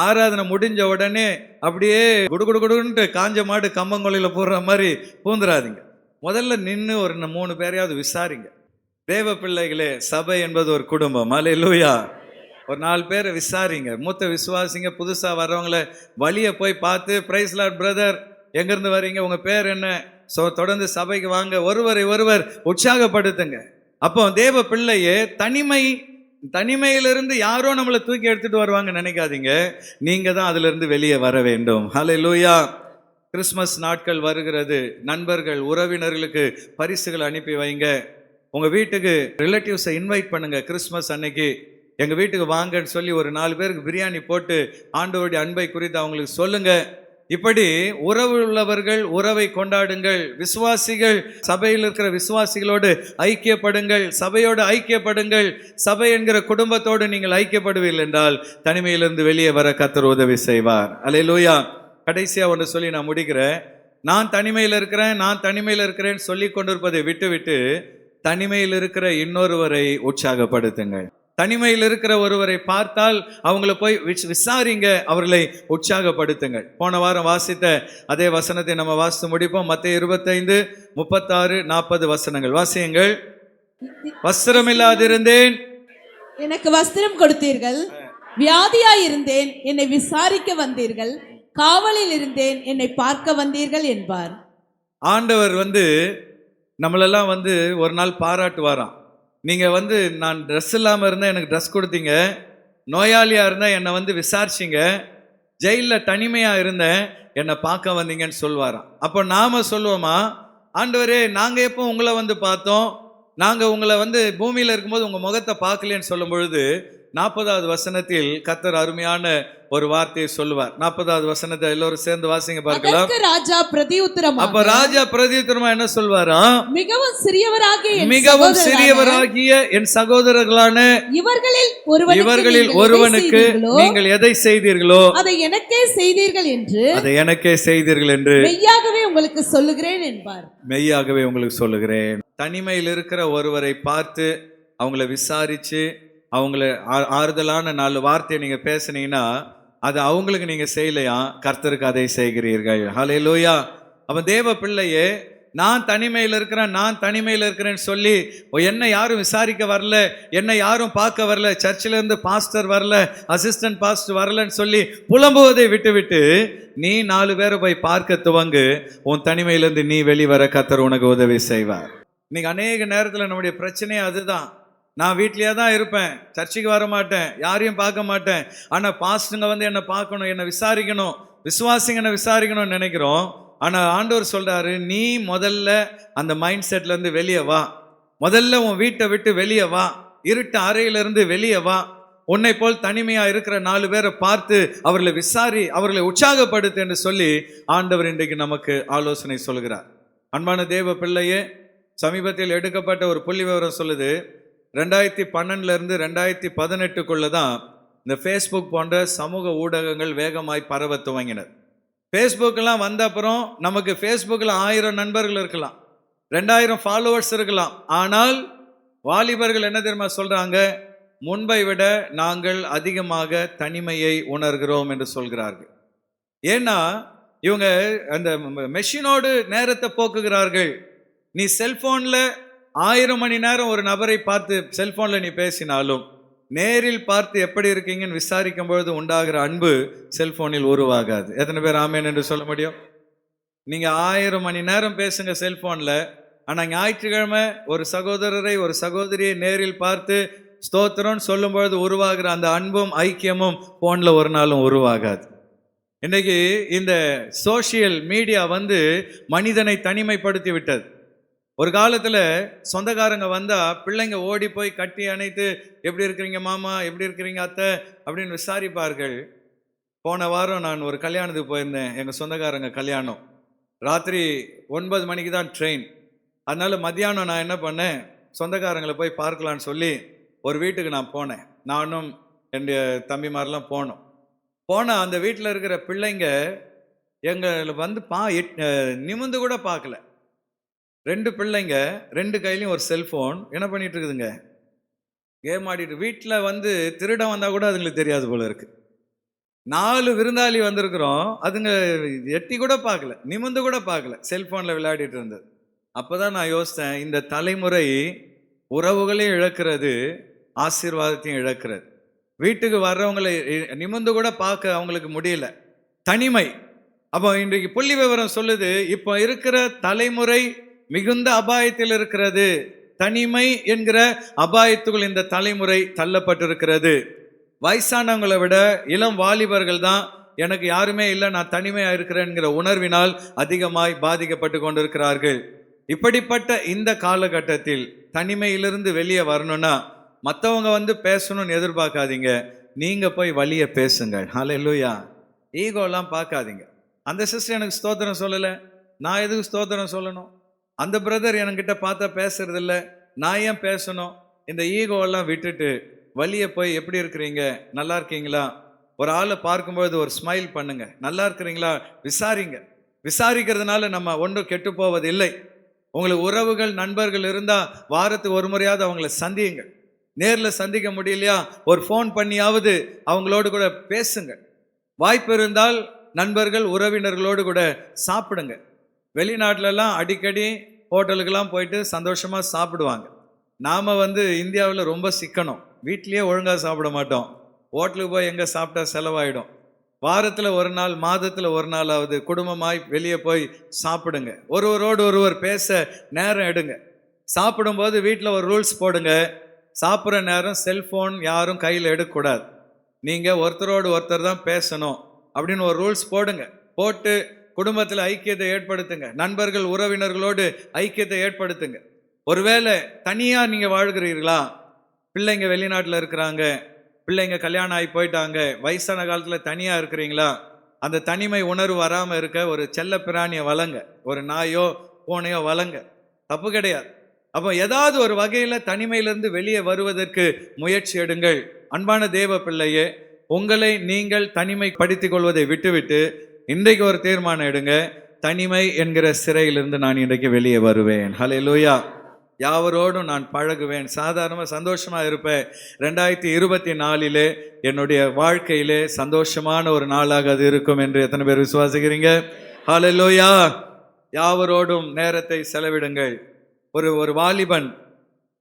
ஆராதனை முடிஞ்ச உடனே அப்படியே குடுகுடுன்ட்டு காஞ்ச மாடு கம்பங்கொலையில் போடுற மாதிரி பூந்துடாதீங்க. முதல்ல நின்று ஒரு 3 பேரையாவது விசாரிங்க. தேவ பிள்ளைகளே, சபை என்பது ஒரு குடும்பம். அல்லேலூயா. ஒரு 4 பேரை விசாரிங்க. மூத்த விசுவாசிங்க புதுசாக வர்றவங்கள வழியை போய் பார்த்து, பிரைஸ் லார்ட் பிரதர், எங்கேருந்து வரீங்க, உங்கள் பேர் என்ன, தொடர்ந்து சபைக்கு வாங்க, ஒருவரை ஒருவர் உற்சாகப்படுத்துங்க. அப்போ தேவ பிள்ளையே, தனிமையிலிருந்து யாரோ நம்மளை தூக்கி எடுத்துட்டு வருவாங்கன்னு நினைக்காதீங்க. நீங்க தான் அதுல இருந்து வெளியே வர வேண்டும். ஹல்லேலூயா. கிறிஸ்மஸ் நாட்கள் வருகிறது. நண்பர்கள், உறவினர்களுக்கு பரிசுகள் அனுப்பி வைங்க. உங்க வீட்டுக்கு ரிலேட்டிவ்ஸை இன்வைட் பண்ணுங்க. கிறிஸ்மஸ் அன்னைக்கு எங்க வீட்டுக்கு வாங்கன்னு சொல்லி ஒரு 4 பேருக்கு பிரியாணி போட்டு ஆண்டவருடைய அன்பை குறித்து அவங்களுக்கு சொல்லுங்க. இப்படி உறவு உள்ளவர்கள் உறவை கொண்டாடுங்கள். விசுவாசிகள் சபையில் இருக்கிற விசுவாசிகளோடு ஐக்கியப்படுங்கள், சபையோடு ஐக்கியப்படுங்கள். சபை என்கிற குடும்பத்தோடு நீங்கள் ஐக்கியப்படுவீர்கள் என்றால் தனிமையிலிருந்து வெளியே வர கர்த்தர் உதவி செய்வார். அல்லேலூயா. கடைசியா ஒன்று சொல்லி நான் முடிக்கிறேன். நான் தனிமையில் இருக்கிறேன் சொல்லி கொண்டிருப்பதை விட்டு தனிமையில் இருக்கிற இன்னொருவரை உற்சாகப்படுத்துங்கள். தனிமையில் இருக்கிற ஒருவரை பார்த்தால் அவங்கள போய் விசாரிங்க, அவர்களை உற்சாகப்படுத்துங்கள். போன வாரம் வாசித்த அதே வசனத்தை நம்ம வாசித்து முடிப்போம். மத்தேயு 25, 36, 40 வசனங்கள் வாசியுங்கள். வஸ்திரம் இல்லாதிருந்தேன், எனக்கு வஸ்திரம் கொடுத்தீர்கள். வியாதியாயிருந்தேன், என்னை விசாரிக்க வந்தீர்கள். காவலில் இருந்தேன், என்னை பார்க்க வந்தீர்கள் என்பார். ஆண்டவர் நம்மளெல்லாம் ஒரு நாள் பாராட்டுவாராம். நீங்கள் நான் ட்ரெஸ் இல்லாமல் இருந்தால் எனக்கு ட்ரெஸ் கொடுத்தீங்க, நோயாளியாக இருந்தால் என்னை விசாரிச்சிங்க, ஜெயிலில் தனிமையாக இருந்தேன், என்னை பார்க்க வந்தீங்கன்னு சொல்வாராம். அப்போ நாம் சொல்லுவோமா, ஆண்டவரே நாங்கள் எப்போ உங்களை பார்த்தோம், நாங்கள் உங்களை பூமியில் இருக்கும்போது உங்கள் முகத்தை பார்க்கலன்னு சொல்லும் பொழுது 40வது வசனத்தில் கர்த்தர் அருமையான ஒரு வார்த்தையை சொல்லுவார். 40வது வசனத்தை எல்லோரும் சேர்ந்து வாசிங்க பார்க்கலாம். ராஜா பிரதியுத்தரமாக, அப்ப ராஜா பிரதியுத்தரமா என்ன சொல்வாரா, மிகவும் சிறியவராகிய என் சகோதரர்களான இவர்களில் ஒருவனுக்கு நீங்கள் எதை செய்தீர்களோ அதை எனக்கே செய்தீர்கள் என்று மெய்யாகவே உங்களுக்கு சொல்லுகிறேன் என்பார். மெய்யாகவே உங்களுக்கு சொல்லுகிறேன். தனிமையில் இருக்கிற ஒருவரை பார்த்து அவங்கள விசாரிச்சு அவங்கள ஆறுதலான 4 வார்த்தையை நீங்க பேசுனீங்கன்னா அது அவங்களுக்கு நீங்க செய்யலையா, கர்த்தருக்கு அதை செய்கிறீர்கள். ஹல்லேலூயா. அப்ப தேவ பிள்ளையே, நான் தனிமையில் இருக்கிறேன்னு சொல்லி என்ன யாரும் விசாரிக்க வரல, என்ன யாரும் பார்க்க வரல, சர்ச்சில் இருந்து பாஸ்டர் வரல, அசிஸ்டன்ட் பாஸ்டர் வரலன்னு சொல்லி புலம்புவதை விட்டு நீ 4 பேரை போய் பார்க்க துவங்கு. உன் தனிமையிலிருந்து நீ வெளிவர கர்த்தர் உனக்கு உதவி செய்வார். இன்னைக்கு அநேக நேரத்தில் நம்முடைய பிரச்சனையே அதுதான். நான் வீட்லேயே தான் இருப்பேன், சர்ச்சுக்கு வர மாட்டேன், யாரையும் பார்க்க மாட்டேன், ஆனால் பாஸ்டுங்க என்னை பார்க்கணும், என்னை விசாரிக்கணும், விசுவாசிங்க என்னை விசாரிக்கணும்னு நினைக்கிறோம். ஆனால் ஆண்டவர் சொல்கிறாரு, நீ முதல்ல அந்த மைண்ட் செட்லேருந்து வெளியே வா. முதல்ல உன் வீட்டை விட்டு வெளியே வா, இருட்டு அறையிலிருந்து வெளியே வா. உன்னை போல் தனிமையாக இருக்கிற 4 பேரை பார்த்து அவர்களை விசாரி, அவர்களை உற்சாகப்படுத்து என்று சொல்லி ஆண்டவர் இன்றைக்கு நமக்கு ஆலோசனை சொல்கிறார். அன்பான தேவ பிள்ளையே, சமீபத்தில் எடுக்கப்பட்ட ஒரு புள்ளி விவரம் சொல்லுது, 2012 2018 தான் இந்த ஃபேஸ்புக் போன்ற சமூக ஊடகங்கள் வேகமாய் பரவ துவங்கினர். ஃபேஸ்புக்கெல்லாம் வந்த அப்புறம் நமக்கு ஃபேஸ்புக்கில் 1000 நண்பர்கள் இருக்கலாம், 2000 ஃபாலோவர்ஸ் இருக்கலாம். ஆனால் வாலிபர்கள் என்ன தெரியுமா சொல்றாங்க, முன்பை விட நாங்கள் அதிகமாக தனிமையை உணர்கிறோம் என்று சொல்கிறார்கள். ஏன்னா இவங்க அந்த மெஷினோடு நேரத்தை போக்குகிறார்கள். நீ செல்போன்ல 1000 மணி நேரம் ஒரு நபரை பார்த்து செல்போன்ல நீ பேசினாலும் நேரில் பார்த்து எப்படி இருக்கீங்கன்னு விசாரிக்கும் பொழுது உண்டாகிற அன்பு செல்போனில் உருவாகாது. எத்தனை பேர் ஆமேன் என்று சொல்ல முடியும்? நீங்க 1000 மணி நேரம் பேசுங்க செல்போன்ல, ஆனா ஞாயிற்றுக்கிழமை ஒரு சகோதரரை ஒரு சகோதரியை நேரில் பார்த்து ஸ்தோத்திரம் சொல்லும் பொழுது உருவாகிற அந்த அன்பும் ஐக்கியமும் போன்ல ஒரு நாளும் உருவாகாது. இன்னைக்கு இந்த சோசியல் மீடியா மனிதனை தனிமைப்படுத்தி விட்டது. ஒரு காலத்துல சொந்தக்காரங்க வந்தா பிள்ளைங்க ஓடி போய் கட்டி அணைத்து எப்படி இருக்கிறீங்க மாமா, எப்படி இருக்கிறீங்க அத்தை அப்படின்னு விசாரிப்பார்கள். போன வாரம் நான் ஒரு கல்யாணத்துக்கு போயிருந்தேன். எங்க சொந்தக்காரங்க கல்யாணம். ராத்திரி 9 மணிக்கு தான் ட்ரெயின். அதனால மத்தியானம் நான் என்ன பண்ணேன், சொந்தக்காரங்களை போய் பார்க்கலான்னு சொல்லி ஒரு வீட்டுக்கு நான் போனேன். நானும் என்னுடைய தம்பிமாரெலாம் போனோம். போனால் அந்த வீட்டில் இருக்கிற பிள்ளைங்க எங்களை நிமிந்து கூட பார்க்கல. 2 பிள்ளைங்க 2 கையிலையும் ஒரு செல்ஃபோன் என்ன பண்ணிட்டு இருக்குதுங்க, கேம் ஆடிட்டு. வீட்டில் திருடன் வந்தால் கூட அதுங்களுக்கு தெரியாது போல இருக்கு. 4 விருந்தாளி வந்திருக்கிறோம், அதுங்க எட்டி கூட பார்க்கல, நிமிந்து கூட பார்க்கல, செல்ஃபோனில் விளையாடிட்டு இருந்தது. அப்போ தான் நான் யோசித்தேன், இந்த தலைமுறை உறவுகளையும் இழக்கிறது, ஆசீர்வாதத்தையும் இழக்கிறது. வீட்டுக்கு வர்றவங்களை நிமிந்து கூட பார்க்க அவங்களுக்கு முடியல, தனிமை. அப்போ இன்றைக்கு புள்ளி விவரம் சொல்லுது, இப்போ இருக்கிற தலைமுறை மிகுந்த அபாயத்தில் இருக்கிறது. தனிமை என்கிற அபாயத்துக்குள் இந்த தலைமுறை தள்ளப்பட்டிருக்கிறது. வயசானவங்களை விட இளம் வாலிபர்கள் தான் எனக்கு யாருமே இல்லை, நான் தனிமையாக இருக்கிறேன்கிற உணர்வினால் அதிகமாய் பாதிக்கப்பட்டு கொண்டிருக்கிறார்கள். இப்படிப்பட்ட இந்த காலகட்டத்தில் தனிமையிலிருந்து வெளியே வரணும்னா மற்றவங்க பேசணும்னு எதிர்பார்க்காதீங்க, நீங்கள் போய் வழியை பேசுங்கள். ஹல்லேலூயா. ஈகோலாம் பார்க்காதீங்க. அந்த சிஸ்டர் எனக்கு ஸ்தோத்திரம் சொல்லலை, நான் எதுக்கு ஸ்தோத்திரம் சொல்லணும்? அந்த பிரதர் என்கிட்ட பார்த்தா பேசுறதில்ல, நான் ஏன் பேசணும்? இந்த ஈகோவெல்லாம் விட்டுட்டு வழியை போய் எப்படி இருக்கிறீங்க, நல்லா இருக்கீங்களா? ஒரு ஆளை பார்க்கும்போது ஒரு ஸ்மைல் பண்ணுங்க, நல்லா இருக்கிறீங்களா விசாரிங்க. விசாரிக்கிறதுனால நம்ம ஒன்றும் கெட்டு போவது இல்லை. உங்களுக்கு உறவுகள் நண்பர்கள் இருந்தால் வாரத்துக்கு ஒரு முறையாவது அவங்கள சந்தியுங்க. நேரில் சந்திக்க முடியலையா ஒரு ஃபோன் பண்ணியாவது அவங்களோடு கூட பேசுங்க. வாய்ப்பு இருந்தால் நண்பர்கள் உறவினர்களோடு கூட சாப்பிடுங்க. வெளிநாட்டிலலாம் அடிக்கடி ஹோட்டலுக்கெல்லாம் போயிட்டு சந்தோஷமாக சாப்பிடுவாங்க. நாம் இந்தியாவில் ரொம்ப சிக்கனம், வீட்லேயே ஒழுங்காக சாப்பிட மாட்டோம். ஹோட்டலுக்கு போய் எங்கே சாப்பிட்டா செலவாயிடும். வாரத்தில் ஒரு நாள், மாதத்தில் ஒரு நாளாவது குடும்பமாய் வெளியே போய் சாப்பிடுங்க. ஒருவரோடு ஒருவர் பேச நேரம் எடுங்க. சாப்பிடும்போது வீட்டில் ஒரு ரூல்ஸ் போடுங்க, சாப்பிட்ற நேரம் செல்ஃபோன் யாரும் கையில் எடுக்கக்கூடாது, நீங்கள் ஒருத்தரோடு ஒருத்தர் தான் பேசணும் அப்படின்னு ஒரு ரூல்ஸ் போடுங்க. போட்டு குடும்பத்தில் ஐக்கியத்தை ஏற்படுத்துங்க. நண்பர்கள் உறவினர்களோடு ஐக்கியத்தை ஏற்படுத்துங்க. ஒருவேளை தனியாக நீங்கள் வாழ்கிறீர்களா, பிள்ளைங்க வெளிநாட்டில் இருக்கிறாங்க, பிள்ளைங்க கல்யாணம் ஆகி போயிட்டாங்க, வயசான காலத்தில் தனியாக இருக்கிறீங்களா, அந்த தனிமை உணர்வு வராமல் இருக்க ஒரு செல்ல பிராணியை வளங்க, ஒரு நாயோ பூனையோ வளங்க, தப்பு கிடையாது. அப்போ ஏதாவது ஒரு வகையில் தனிமையிலிருந்து வெளியே வருவதற்கு முயற்சி எடுங்கள். அன்பான தேவ பிள்ளையே, உங்களை நீங்கள் தனிமைப்படுத்திக் கொள்வதை விட்டுவிட்டு இன்றைக்கு ஒரு தீர்மானம் எடுங்க, தனிமை என்கிற சிறையிலிருந்து நான் இன்றைக்கு வெளியே வருவேன். ஹல்லேலூயா. யாவரோடும் நான் பழகுவேன், சாதாரணமாக சந்தோஷமாக இருப்பேன். 2024 என்னுடைய வாழ்க்கையிலே சந்தோஷமான ஒரு நாளாக அது இருக்கும் என்று எத்தனை பேர் விசுவாசிக்கிறீங்க? ஹல்லேலூயா. யாவரோடும் நேரத்தை செலவிடுங்கள். ஒரு வாலிபன்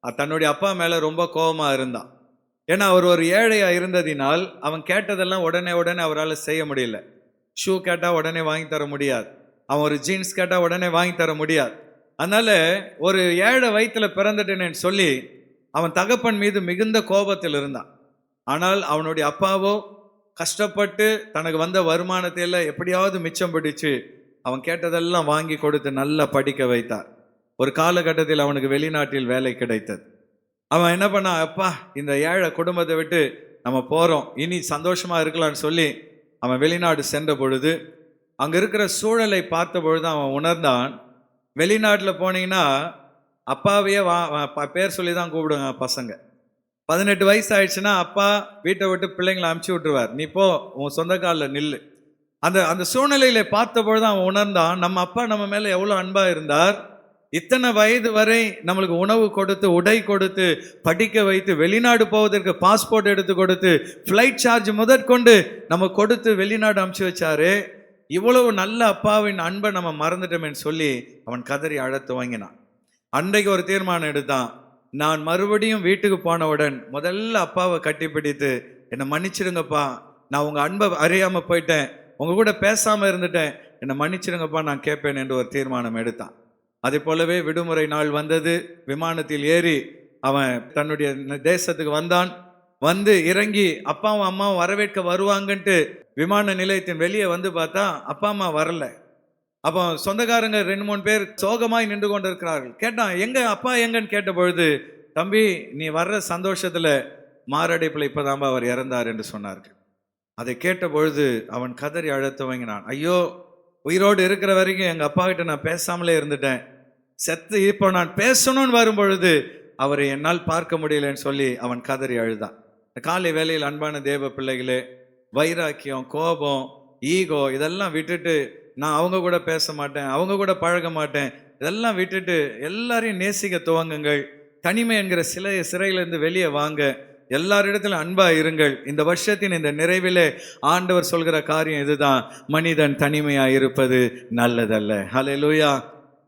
தன்னுடைய அப்பா மேலே ரொம்ப கோபமாக இருந்தான். ஏன்னா அவர் ஒரு ஏழையாக இருந்ததினால் அவன் கேட்டதெல்லாம் உடனே அவரால் செய்ய முடியல. ஷூ கேட்டால் உடனே வாங்கி தர முடியாது, அவன் ஒரு ஜீன்ஸ் கேட்டால் உடனே வாங்கி தர முடியாது. அதனால் ஒரு ஏழை வயிற்றில் பிறந்துட்டேன்னு சொல்லி அவன் தகப்பன் மீது மிகுந்த கோபத்தில் இருந்தான். ஆனால் அவனுடைய அப்பாவோ கஷ்டப்பட்டு தனக்கு வந்த வருமானத்தை எல்லாம் எப்படியாவது மிச்சம் பிடிச்சு அவன் கேட்டதெல்லாம் வாங்கி கொடுத்து நல்லா படிக்க வைத்தார். ஒரு காலகட்டத்தில் அவனுக்கு வெளிநாட்டில் வேலை கிடைத்தது. அவன் என்ன பண்ணான், அப்பா இந்த ஏழை குடும்பத்தை விட்டு நம்ம போகிறோம், இனி சந்தோஷமாக இருக்கலான்னு சொல்லி அவன் வெளிநாடு சென்ற பொழுது அங்கே இருக்கிற சூழலை பார்த்த பொழுது அவன் உணர்ந்தான், வெளிநாட்டில் போனீங்கன்னா அப்பாவையே பேர் சொல்லி தான் கூப்பிடுங்க பசங்க. 18 வயசு ஆயிடுச்சுன்னா அப்பா வீட்டை விட்டு பிள்ளைங்களை அனுப்பிச்சி விட்டுருவார், நீ போ உன் சொந்த காலில் நில்லு. அந்த சூழ்நிலையில பார்த்த பொழுது அவன் உணர்ந்தான், நம்ம அப்பா நம்ம மேலே எவ்வளோ அன்பாக இருந்தார். இத்தனை வயது வரை நம்மளுக்கு உணவு கொடுத்து, உடை கொடுத்து, படிக்க வைத்து, வெளிநாடு போவதற்கு பாஸ்போர்ட் எடுத்து கொடுத்து, ஃப்ளைட் சார்ஜ் முதற்கொண்டு நம்ம கொடுத்து வெளிநாடு அனுப்பிச்சி வச்சாரு. இவ்வளவு நல்ல அப்பாவின் அன்பை நம்ம மறந்துட்டோமேன்னு சொல்லி அவன் கதறி அழ துவங்கினான். அன்றைக்கு ஒரு தீர்மானம் எடுத்தான், நான் மறுபடியும் வீட்டுக்கு போனவுடன் முதல்ல அப்பாவை கட்டிப்பிடித்து என்னை மன்னிச்சிடுங்கப்பா, நான் உங்கள் அன்பை அறியாமல் போயிட்டேன், உங்கள் கூட பேசாமல் இருந்துட்டேன், என்னை மன்னிச்சிடுங்கப்பா நான் கேட்பேன் என்று ஒரு தீர்மானம் எடுத்தான். அதே போலவே விடுமுறை நாள் வந்தது. விமானத்தில் ஏறி அவன் தன்னுடைய தேசத்துக்கு வந்தான். வந்து இறங்கி அப்பாவும் அம்மாவும் வரவேற்க வருவாங்கன்ட்டு விமான நிலையத்தின் வெளியே வந்து பார்த்தா அப்பா அம்மா வரல. அப்போ சொந்தக்காரங்க 2-3 பேர் சோகமாய் நின்று கொண்டு இருக்கிறார்கள். கேட்டான், எங்க அப்பா எங்கன்னு கேட்ட பொழுது, தம்பி நீ வர்ற சந்தோஷத்துல மாரடைப்பில் இப்பதான்பா அவர் இறந்தார் என்று சொன்னார்கள். அதை கேட்ட பொழுது அவன் கதறி அழத் துவங்கினான். ஐயோ, உயிரோடு இருக்கிற வரைக்கும் எங்க அப்பா கிட்ட நான் பேசாமலே இருந்துட்டேன், செத்து இப்போ நான் பேசணும்னு வரும் பொழுது அவரை என்னால் பார்க்க முடியலன்னு சொல்லி அவன் கதறி அழுதான். காலை வேளையில் அன்பான தேவ பிள்ளைகளே, வைராக்கியம், கோபம், ஈகோ இதெல்லாம் விட்டுட்டு நான் அவங்க கூட பேச மாட்டேன், அவங்க கூட பழக மாட்டேன், இதெல்லாம் விட்டுட்டு எல்லாரையும் நேசிக்க துவங்குங்கள். தனிமை என்கிற சிறையிலிருந்து வெளியே வாங்க. எல்லாரிடத்திலும் அன்பா இருங்கள். இந்த வருஷத்தின் இந்த நிறைவிலே ஆண்டவர் சொல்கிற காரியம் இதுதான், மனிதன் தனிமையா இருப்பது நல்லதல்ல. ஹல்லேலூயா.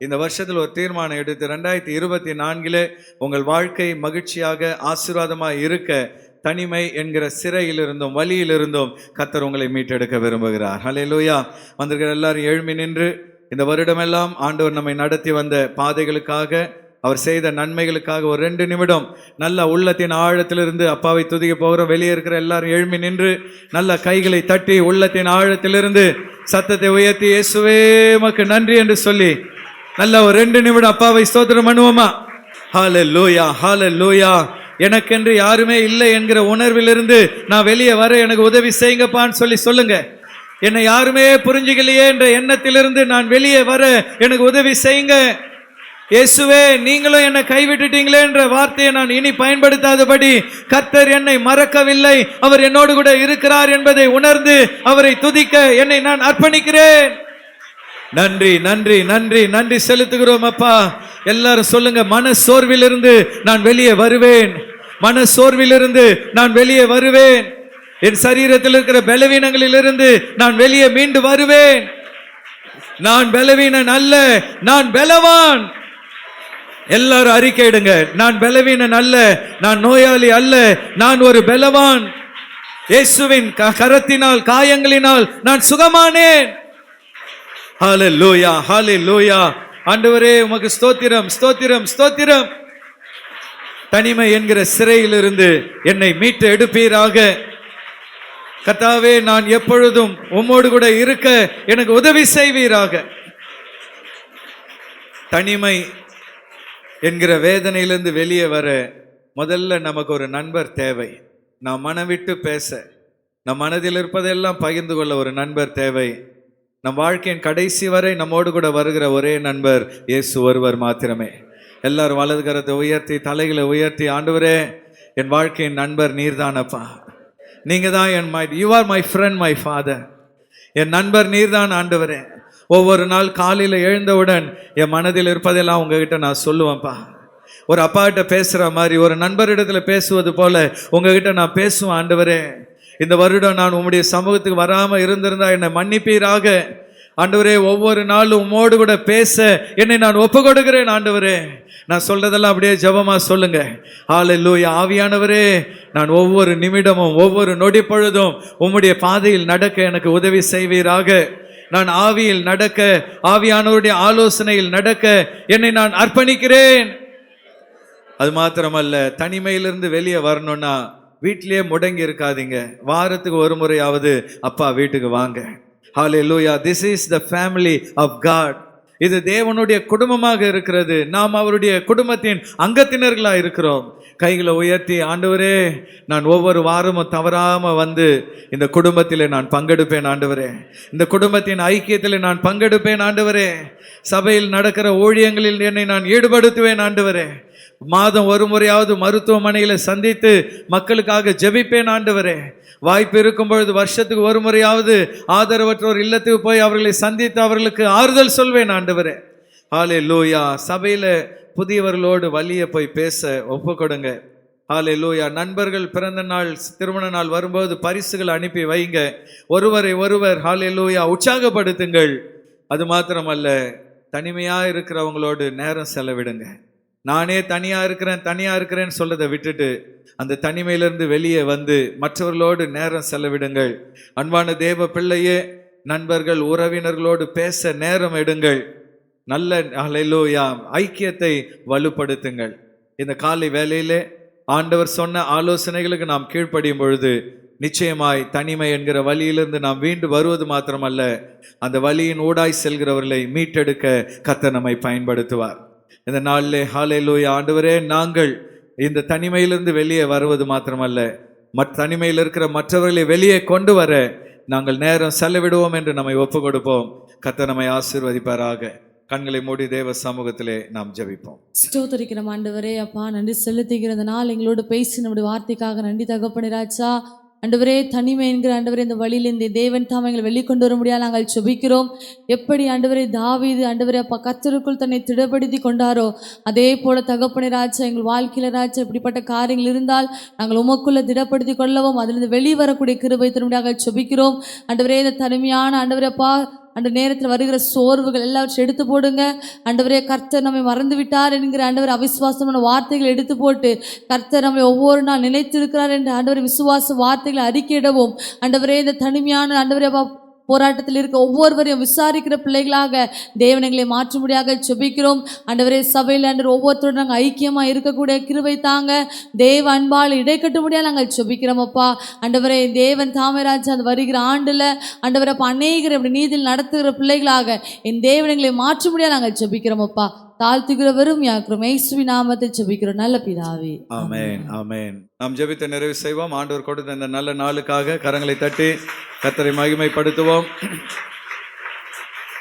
இந்த வருஷத்தில் ஒரு தீர்மானம் எடுத்து 2024 உங்கள் வாழ்க்கை மகிழ்ச்சியாக ஆசீர்வாதமாக இருக்க தனிமை என்கிற சிறையிலிருந்தும் வலியிலிருந்தும் கர்த்தர் உங்களை மீட்டெடுக்க விரும்புகிறார். ஹல்லேலூயா. வந்திருக்கிற எல்லாரும் எழும்பி நின்று இந்த வருடமெல்லாம் ஆண்டவர் நம்மை நடத்தி வந்த பாதைகளுக்காக, அவர் செய்த நன்மைகளுக்காக ஒரு 2 நிமிடம் நல்ல உள்ளத்தின் ஆழத்திலிருந்து அப்பாவை துதிக்க போகிறோம். வெளியே இருக்கிற எல்லாரும் எழும்பி நின்று நல்ல கைகளை தட்டி உள்ளத்தின் ஆழத்திலிருந்து சத்தத்தை உயர்த்தி இயேசுவே உமக்கு நன்றி என்று சொல்லி நல்ல ஒரு 2 நிமிடம் அப்பாவை ஸ்தோத்திரம் பண்ணுவோமா? ஹல்லேலூயா, ஹல்லேலூயா. எனக்கென்று யாருமே இல்லை என்கிற உணர்விலிருந்து நான் வெளியே வர எனக்கு உதவி செய்யுங்கப்பான்னு சொல்லி சொல்லுங்க. என்னை யாருமே புரிஞ்சுக்கலையே என்ற எண்ணத்திலிருந்து நான் வெளியே வர எனக்கு உதவி செய்யுங்க. இயேசுவே, நீங்களும் என்னை கைவிட்டுட்டீங்களே என்ற வார்த்தையை நான் இனி பயன்படுத்தாதபடி கர்த்தர் என்னை மறக்கவில்லை, அவர் என்னோடு கூட இருக்கிறார் என்பதை உணர்ந்து அவரை துதிக்க என்னை நான் அர்ப்பணிக்கிறேன். நன்றி, நன்றி, நன்றி, நன்றி செலுத்துகிறோம் அப்பா. எல்லாரும் சொல்லுங்க, மன சோர்விலிருந்து நான் வெளியே வருவேன், மன சோர்விலிருந்து நான் வெளியே வருவேன், என் சரீரத்தில் இருக்கிற பலவீனங்களிலிருந்து நான் வெளியே மீண்டு வருவேன். நான் பலவீனன் அல்ல, நான் பலவான். எல்லாரும் அறிக்கையிடுங்க, நான் பலவீனன் அல்ல, நான் நோயாளி அல்ல, நான் ஒரு பலவான். இயேசுவின் கரத்தினால் காயங்களினால் நான் சுகமானேன். ஹல்லேலூயா, ஹல்லேலூயா. ஆண்டவரே உமக்கு ஸ்தோத்திரம், ஸ்தோத்திரம், ஸ்தோத்திரம். தனிமை என்கிற சிறையிலிருந்து என்னை மீட்டு எடுப்பீராக. கர்த்தாவே, நான் எப்பொழுதும் உம்மோடு கூட இருக்க எனக்கு உதவி செய்வீராக. தனிமை என்கிற வேதனையிலிருந்து வெளியே வர முதல்ல நமக்கு ஒரு நண்பர் தேவை. நாம் மனம் விட்டு பேச, நம் மனதில் இருப்பதெல்லாம் பகிர்ந்து கொள்ள ஒரு நண்பர் தேவை. நம் வாழ்க்கையின் கடைசி வரை நம்மோடு கூட வருகிற ஒரே நண்பர் இயேசு ஒருவர் மாத்திரமே. எல்லாரும் வலது கரத்தை உயர்த்தி தலைகளை உயர்த்தி, ஆண்டவரே என் வாழ்க்கையின் நண்பர் நீர்தானப்பா, நீங்க தான் you are my friend, my father. என் நண்பர் நீர்தான் ஆண்டவரே. ஒவ்வொரு நாள் காலையில் எழுந்தவுடன் என் மனதில் இருப்பதெல்லாம் உங்ககிட்ட நான் சொல்லுவேன்ப்பா. ஒரு அப்பா கிட்ட பேசுகிற மாதிரி, ஒரு நண்பரிடத்துல பேசுவது போல உங்ககிட்ட நான் பேசுவேன். ஆண்டவரே, இந்த வருடம் நான் உம்முடைய சமூகத்துக்கு வராமல் இருந்திருந்தா என்னை மன்னிப்பீராக. ஆண்டவரே, ஒவ்வொரு நாளும் உம்மோடு கூட பேச என்னை நான் ஒப்பு கொடுக்கிறேன். ஆண்டவரே, நான் சொல்றதெல்லாம் அப்படியே ஜெபமா சொல்லுங்க. ஹல்லேலூயா. ஆவியானவரே, நான் ஒவ்வொரு நிமிடமும் ஒவ்வொரு நொடி பொழுதும் உம்முடைய பாதையில் நடக்க எனக்கு உதவி செய்வீராக. நான் ஆவியில் நடக்க, ஆவியானவருடைய ஆலோசனையில் நடக்க என்னை நான் அர்ப்பணிக்கிறேன். அது மாத்திரமல்ல, தனிமையிலிருந்து வெளியே வரணும்னா வீட்டிலேயே முடங்கி இருக்காதீங்க. வாரத்துக்கு ஒரு முறையாவது அப்பா வீட்டுக்கு வாங்க. Hallelujah. This is the family of God. இது தேவனுடைய குடும்பமாக இருக்கிறது. நாம் அவருடைய குடும்பத்தின் அங்கத்தினர்களாக இருக்கிறோம். கைகளை உயர்த்தி, ஆண்டவரே, நான் ஒவ்வொரு வாரமும் தவறாம வந்து இந்த குடும்பத்தில் நான் பங்கெடுப்பேன். ஆண்டவரே, இந்த குடும்பத்தின் ஐக்கியத்தில் நான் பங்கெடுப்பேன். ஆண்டவரே, சபையில் நடக்கிற ஊழியங்களில் என்னை நான் ஈடுபடுத்துவேன். ஆண்டவரே, மாதம் ஒரு முறையாவது மருத்துவமனையில் சந்தித்து மக்களுக்காக ஜெபிப்பேன். ஆண்டவரே, வாய்ப்பு இருக்கும் பொழுது வருஷத்துக்கு ஒரு முறையாவது ஆதரவற்றோர் இல்லத்துக்கு போய் அவர்களை சந்தித்து அவர்களுக்கு ஆறுதல் சொல்வேன். ஆண்டவரே, ஹல்லேலூயா. சபையில் புதியவர்களோடு வலிய போய் பேச ஒப்பு கொடுங்க. ஹல்லேலூயா. நண்பர்கள் பிறந்த நாள், திருமண நாள் வரும்போது பரிசுகள் அனுப்பி வைங்க. ஒருவரை ஒருவர் ஹல்லேலூயா உற்சாகப்படுத்துங்கள். அது மாத்திரமல்ல, தனிமையாக இருக்கிறவங்களோடு நேரம் செலவிடுங்க. நானே தனியா இருக்கிறேன்னு சொல்றதை விட்டுட்டு அந்த தனிமையிலிருந்து வெளியே வந்து மற்றவர்களோடு நேரம் செலவிடுங்கள். அன்பான தேவ பிள்ளையே, நண்பர்கள் உறவினர்களோடு பேச நேரம் எடுங்கள். நல்ல ஹல்லேலூயா ஐக்கியத்தை வலுப்படுத்துங்கள். இந்த காலை வேளையிலே ஆண்டவர் சொன்ன ஆலோசனைகளுக்கு நாம் கீழ்ப்படியும் பொழுது நிச்சயமாய் தனிமை என்கிற வழியிலிருந்து நாம் வீண்டு வருவது மாத்திரமல்ல, அந்த வழியின் ஊடாய் செல்கிறவர்களை மீட்டெடுக்க கர்த்தர் நம்மை பயன்படுத்துவார். இந்த நாளிலே ஹல்லேலூயா ஆண்டவரே, நாங்கள் இந்த தனிமையிலிருந்து வெளியே வருவது மாத்திரமல்ல, தனிமையில் இருக்கிற மற்றவர்களை வெளியே கொண்டு வர நாங்கள் நேரம் செலவிடுவோம் என்று நம்மை ஒப்பு கொடுப்போம். கர்த்தர் நம்மை ஆசீர்வதிப்பாராக. கண்களை மூடி தேவ சமூகத்திலே நாம் ஜெபிப்போம். ஸ்தோத்திரிக்கிறோம் ஆண்டவரே. அப்பா நன்றி செலுத்துகிற இந்த நாள் எங்களோடு பேசி நம்முடைய வார்த்தைக்காக நன்றி தகப்பனே ராஜா. ஆண்டவரே, தனிமை என்கிற ஆண்டவரே இந்த வழியில் இந்த தேவன் தாம் எங்களை வெளிக்கொண்டு வர முடியாது நாங்கள் ஜெபிக்கிறோம். எப்படி ஆண்டவரே தாவீது ஆண்டவரே அப்பா கர்த்தருக்குள் தன்னை திடப்படுத்தி கொண்டாரோ, அதே போல தகப்பனே ராஜா எங்கள் வாழ்க்கையில ராஜா இப்படிப்பட்ட காரியங்கள் இருந்தால் நாங்கள் உமக்குள்ள திடப்படுத்தி கொள்ளவும் அதிலிருந்து வெளிவரக்கூடிய கிருபை தரும்படியாக ஜெபிக்கிறோம். ஆண்டவரே, இந்த தனிமையான ஆண்டவரே அப்பா அந்த நேரத்தில் வருகிற சோர்வுகள் எல்லாவற்றையும் எடுத்து போடுங்க. ஆண்டவரே, கர்த்தர் நம்மை மறந்து விட்டார் என்கிற ஆண்டவர் அவிசுவாசமான வார்த்தைகளை எடுத்து போட்டு கர்த்தர் நம்மை ஒவ்வொரு நாள் நிலைத்திருக்கிறார் என்ற ஆண்டவரை விசுவாச வார்த்தைகளை அறிக்கையிடவும். ஆண்டவரே, இந்த தனிமையான ஆண்டவரே போராட்டத்தில் இருக்க ஒவ்வொருவரையும் விசாரிக்கிற பிள்ளைகளாக தேவன் எங்களை மாற்றும்படியாக ஜெபிக்கிறோம். ஆண்டவரே, சபையில் ஆண்டவர் ஒவ்வொருத்தரும் நாங்கள் ஐக்கியமாக இருக்கக்கூடிய கிருபை தாங்க. தேவ அன்பால் இடைக்கட்டும்படியாக நாங்கள் ஜெபிக்கிறோம் அப்பா. ஆண்டவரே, தேவன் தாமராஜா அந்த வருகிற ஆண்டில் ஆண்டவரை அப்பா அநேகர் இப்படி நீதியில் நடத்துகிற பிள்ளைகளாக என் தேவன் எங்களை மாற்றும்படியாக நாங்கள் ஜெபிக்கிறோம் அப்பா. தாழ்த்துகிறவரும் யாக்கிறோம் இயேசுவின் நாமத்தில் ஜெபிக்கிறோம் நல்ல பிதாவே. ஆமென், ஆமென். நாம் ஜெபித்த நிறைவு செய்வோம். ஆண்டவர் கொடுத்த இந்த நல்ல நாளுக்காக கரங்களை தட்டி கர்த்தரை மகிமைப்படுத்துவோம்.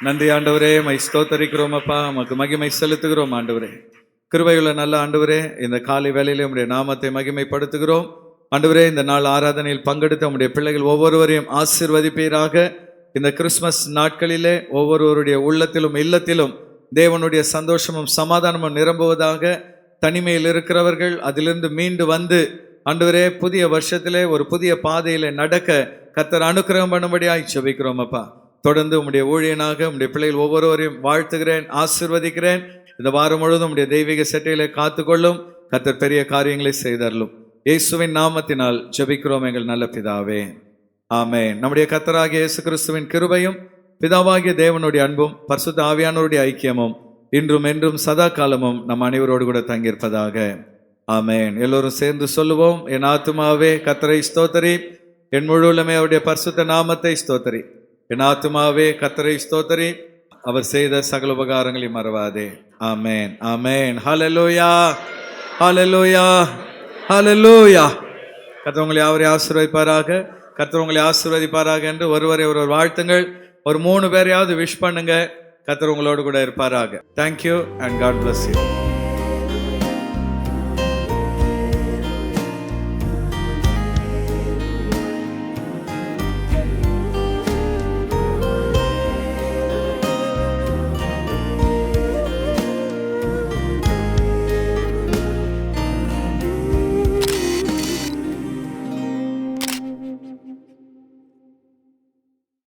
நன்றி ஆண்டவரே, மை ஸ்தோத்தரிக்கிறோம் அப்பா, உமக்கு மகிமை செலுத்துகிறோம் ஆண்டவரே. கிருபையுள்ள நல்ல ஆண்டவரே, இந்த காலை வேளையிலே உம்முடைய நாமத்தை மகிமைப்படுத்துகிறோம் ஆண்டவரே. இந்த நாள் ஆராதனையில் பங்கெடுத்த உம்முடைய பிள்ளைகள் ஒவ்வொருவரையும் ஆசீர்வதிப்பீராக. இந்த கிறிஸ்துமஸ் நாட்களிலே ஒவ்வொருவருடைய உள்ளத்திலும் இல்லத்திலும் தேவனுடைய சந்தோஷமும் சமாதானமும் நிரம்புவதாக. தனிமையில் இருக்கிறவர்கள் அதிலிருந்து மீண்டு வந்து ஆண்டவரே புதிய வருஷத்திலே ஒரு புதிய பாதையில நடக்க கர்த்தர் அனுக்கிரகம் பண்ணும்படியாய் ஜெபிக்கிறோம் அப்பா. தொடர்ந்து உம்முடைய ஊழியனாக உம்முடைய பிள்ளைகள் ஒவ்வொருவரையும் வாழ்த்துகிறேன், ஆசீர்வதிக்கிறேன். இந்த வாரம் முழுவதும் உம்முடைய தெய்வீக செட்டையிலே காத்துக்கொள்ளும். கர்த்தர் பெரிய காரியங்களை செய்தருளும். இயேசுவின் நாமத்தினால் ஜெபிக்கிறோம் எங்கள் நல்ல பிதாவே, ஆமென். நம்முடைய கர்த்தராகிய இயேசு கிறிஸ்துவின் கிருபையும் பிதாவாகிய தேவனுடைய அன்பும் பரிசுத்த ஆவியானவருடைய ஐக்கியமும் இன்றும் என்றும் சதா காலமும் நம் அனைவரோடு கூட தங்கியிருப்பதாக. ஆமென். எல்லோரும் சேர்ந்து சொல்லுவோம். என் ஆத்துமாவே கர்த்தரை ஸ்தோத்தரி, என் முழு உள்ளமே அவருடைய பரிசுத்த நாமத்தை ஸ்தோத்தரி. என் ஆத்துமாவே கர்த்தரை ஸ்தோத்தரி, அவர் செய்த சகல உபகாரங்களை மறவாதே. ஆமென், ஆமென். ஹல்லேலூயா, ஹல்லேலூயா, ஹல்லேலூயா. கர்த்தர் உங்களை அவரை ஆசீர்வதிப்பாராக. கர்த்தர் உங்களை ஆசீர்வதிப்பாராக என்று ஒருவரை ஒருவர் வாழ்த்துங்கள். ஒரு 3 பேரையாவது விஷ் பண்ணுங்க. கர்த்தர் உங்களோடு கூட இருப்பாராக. Thank you and God bless you.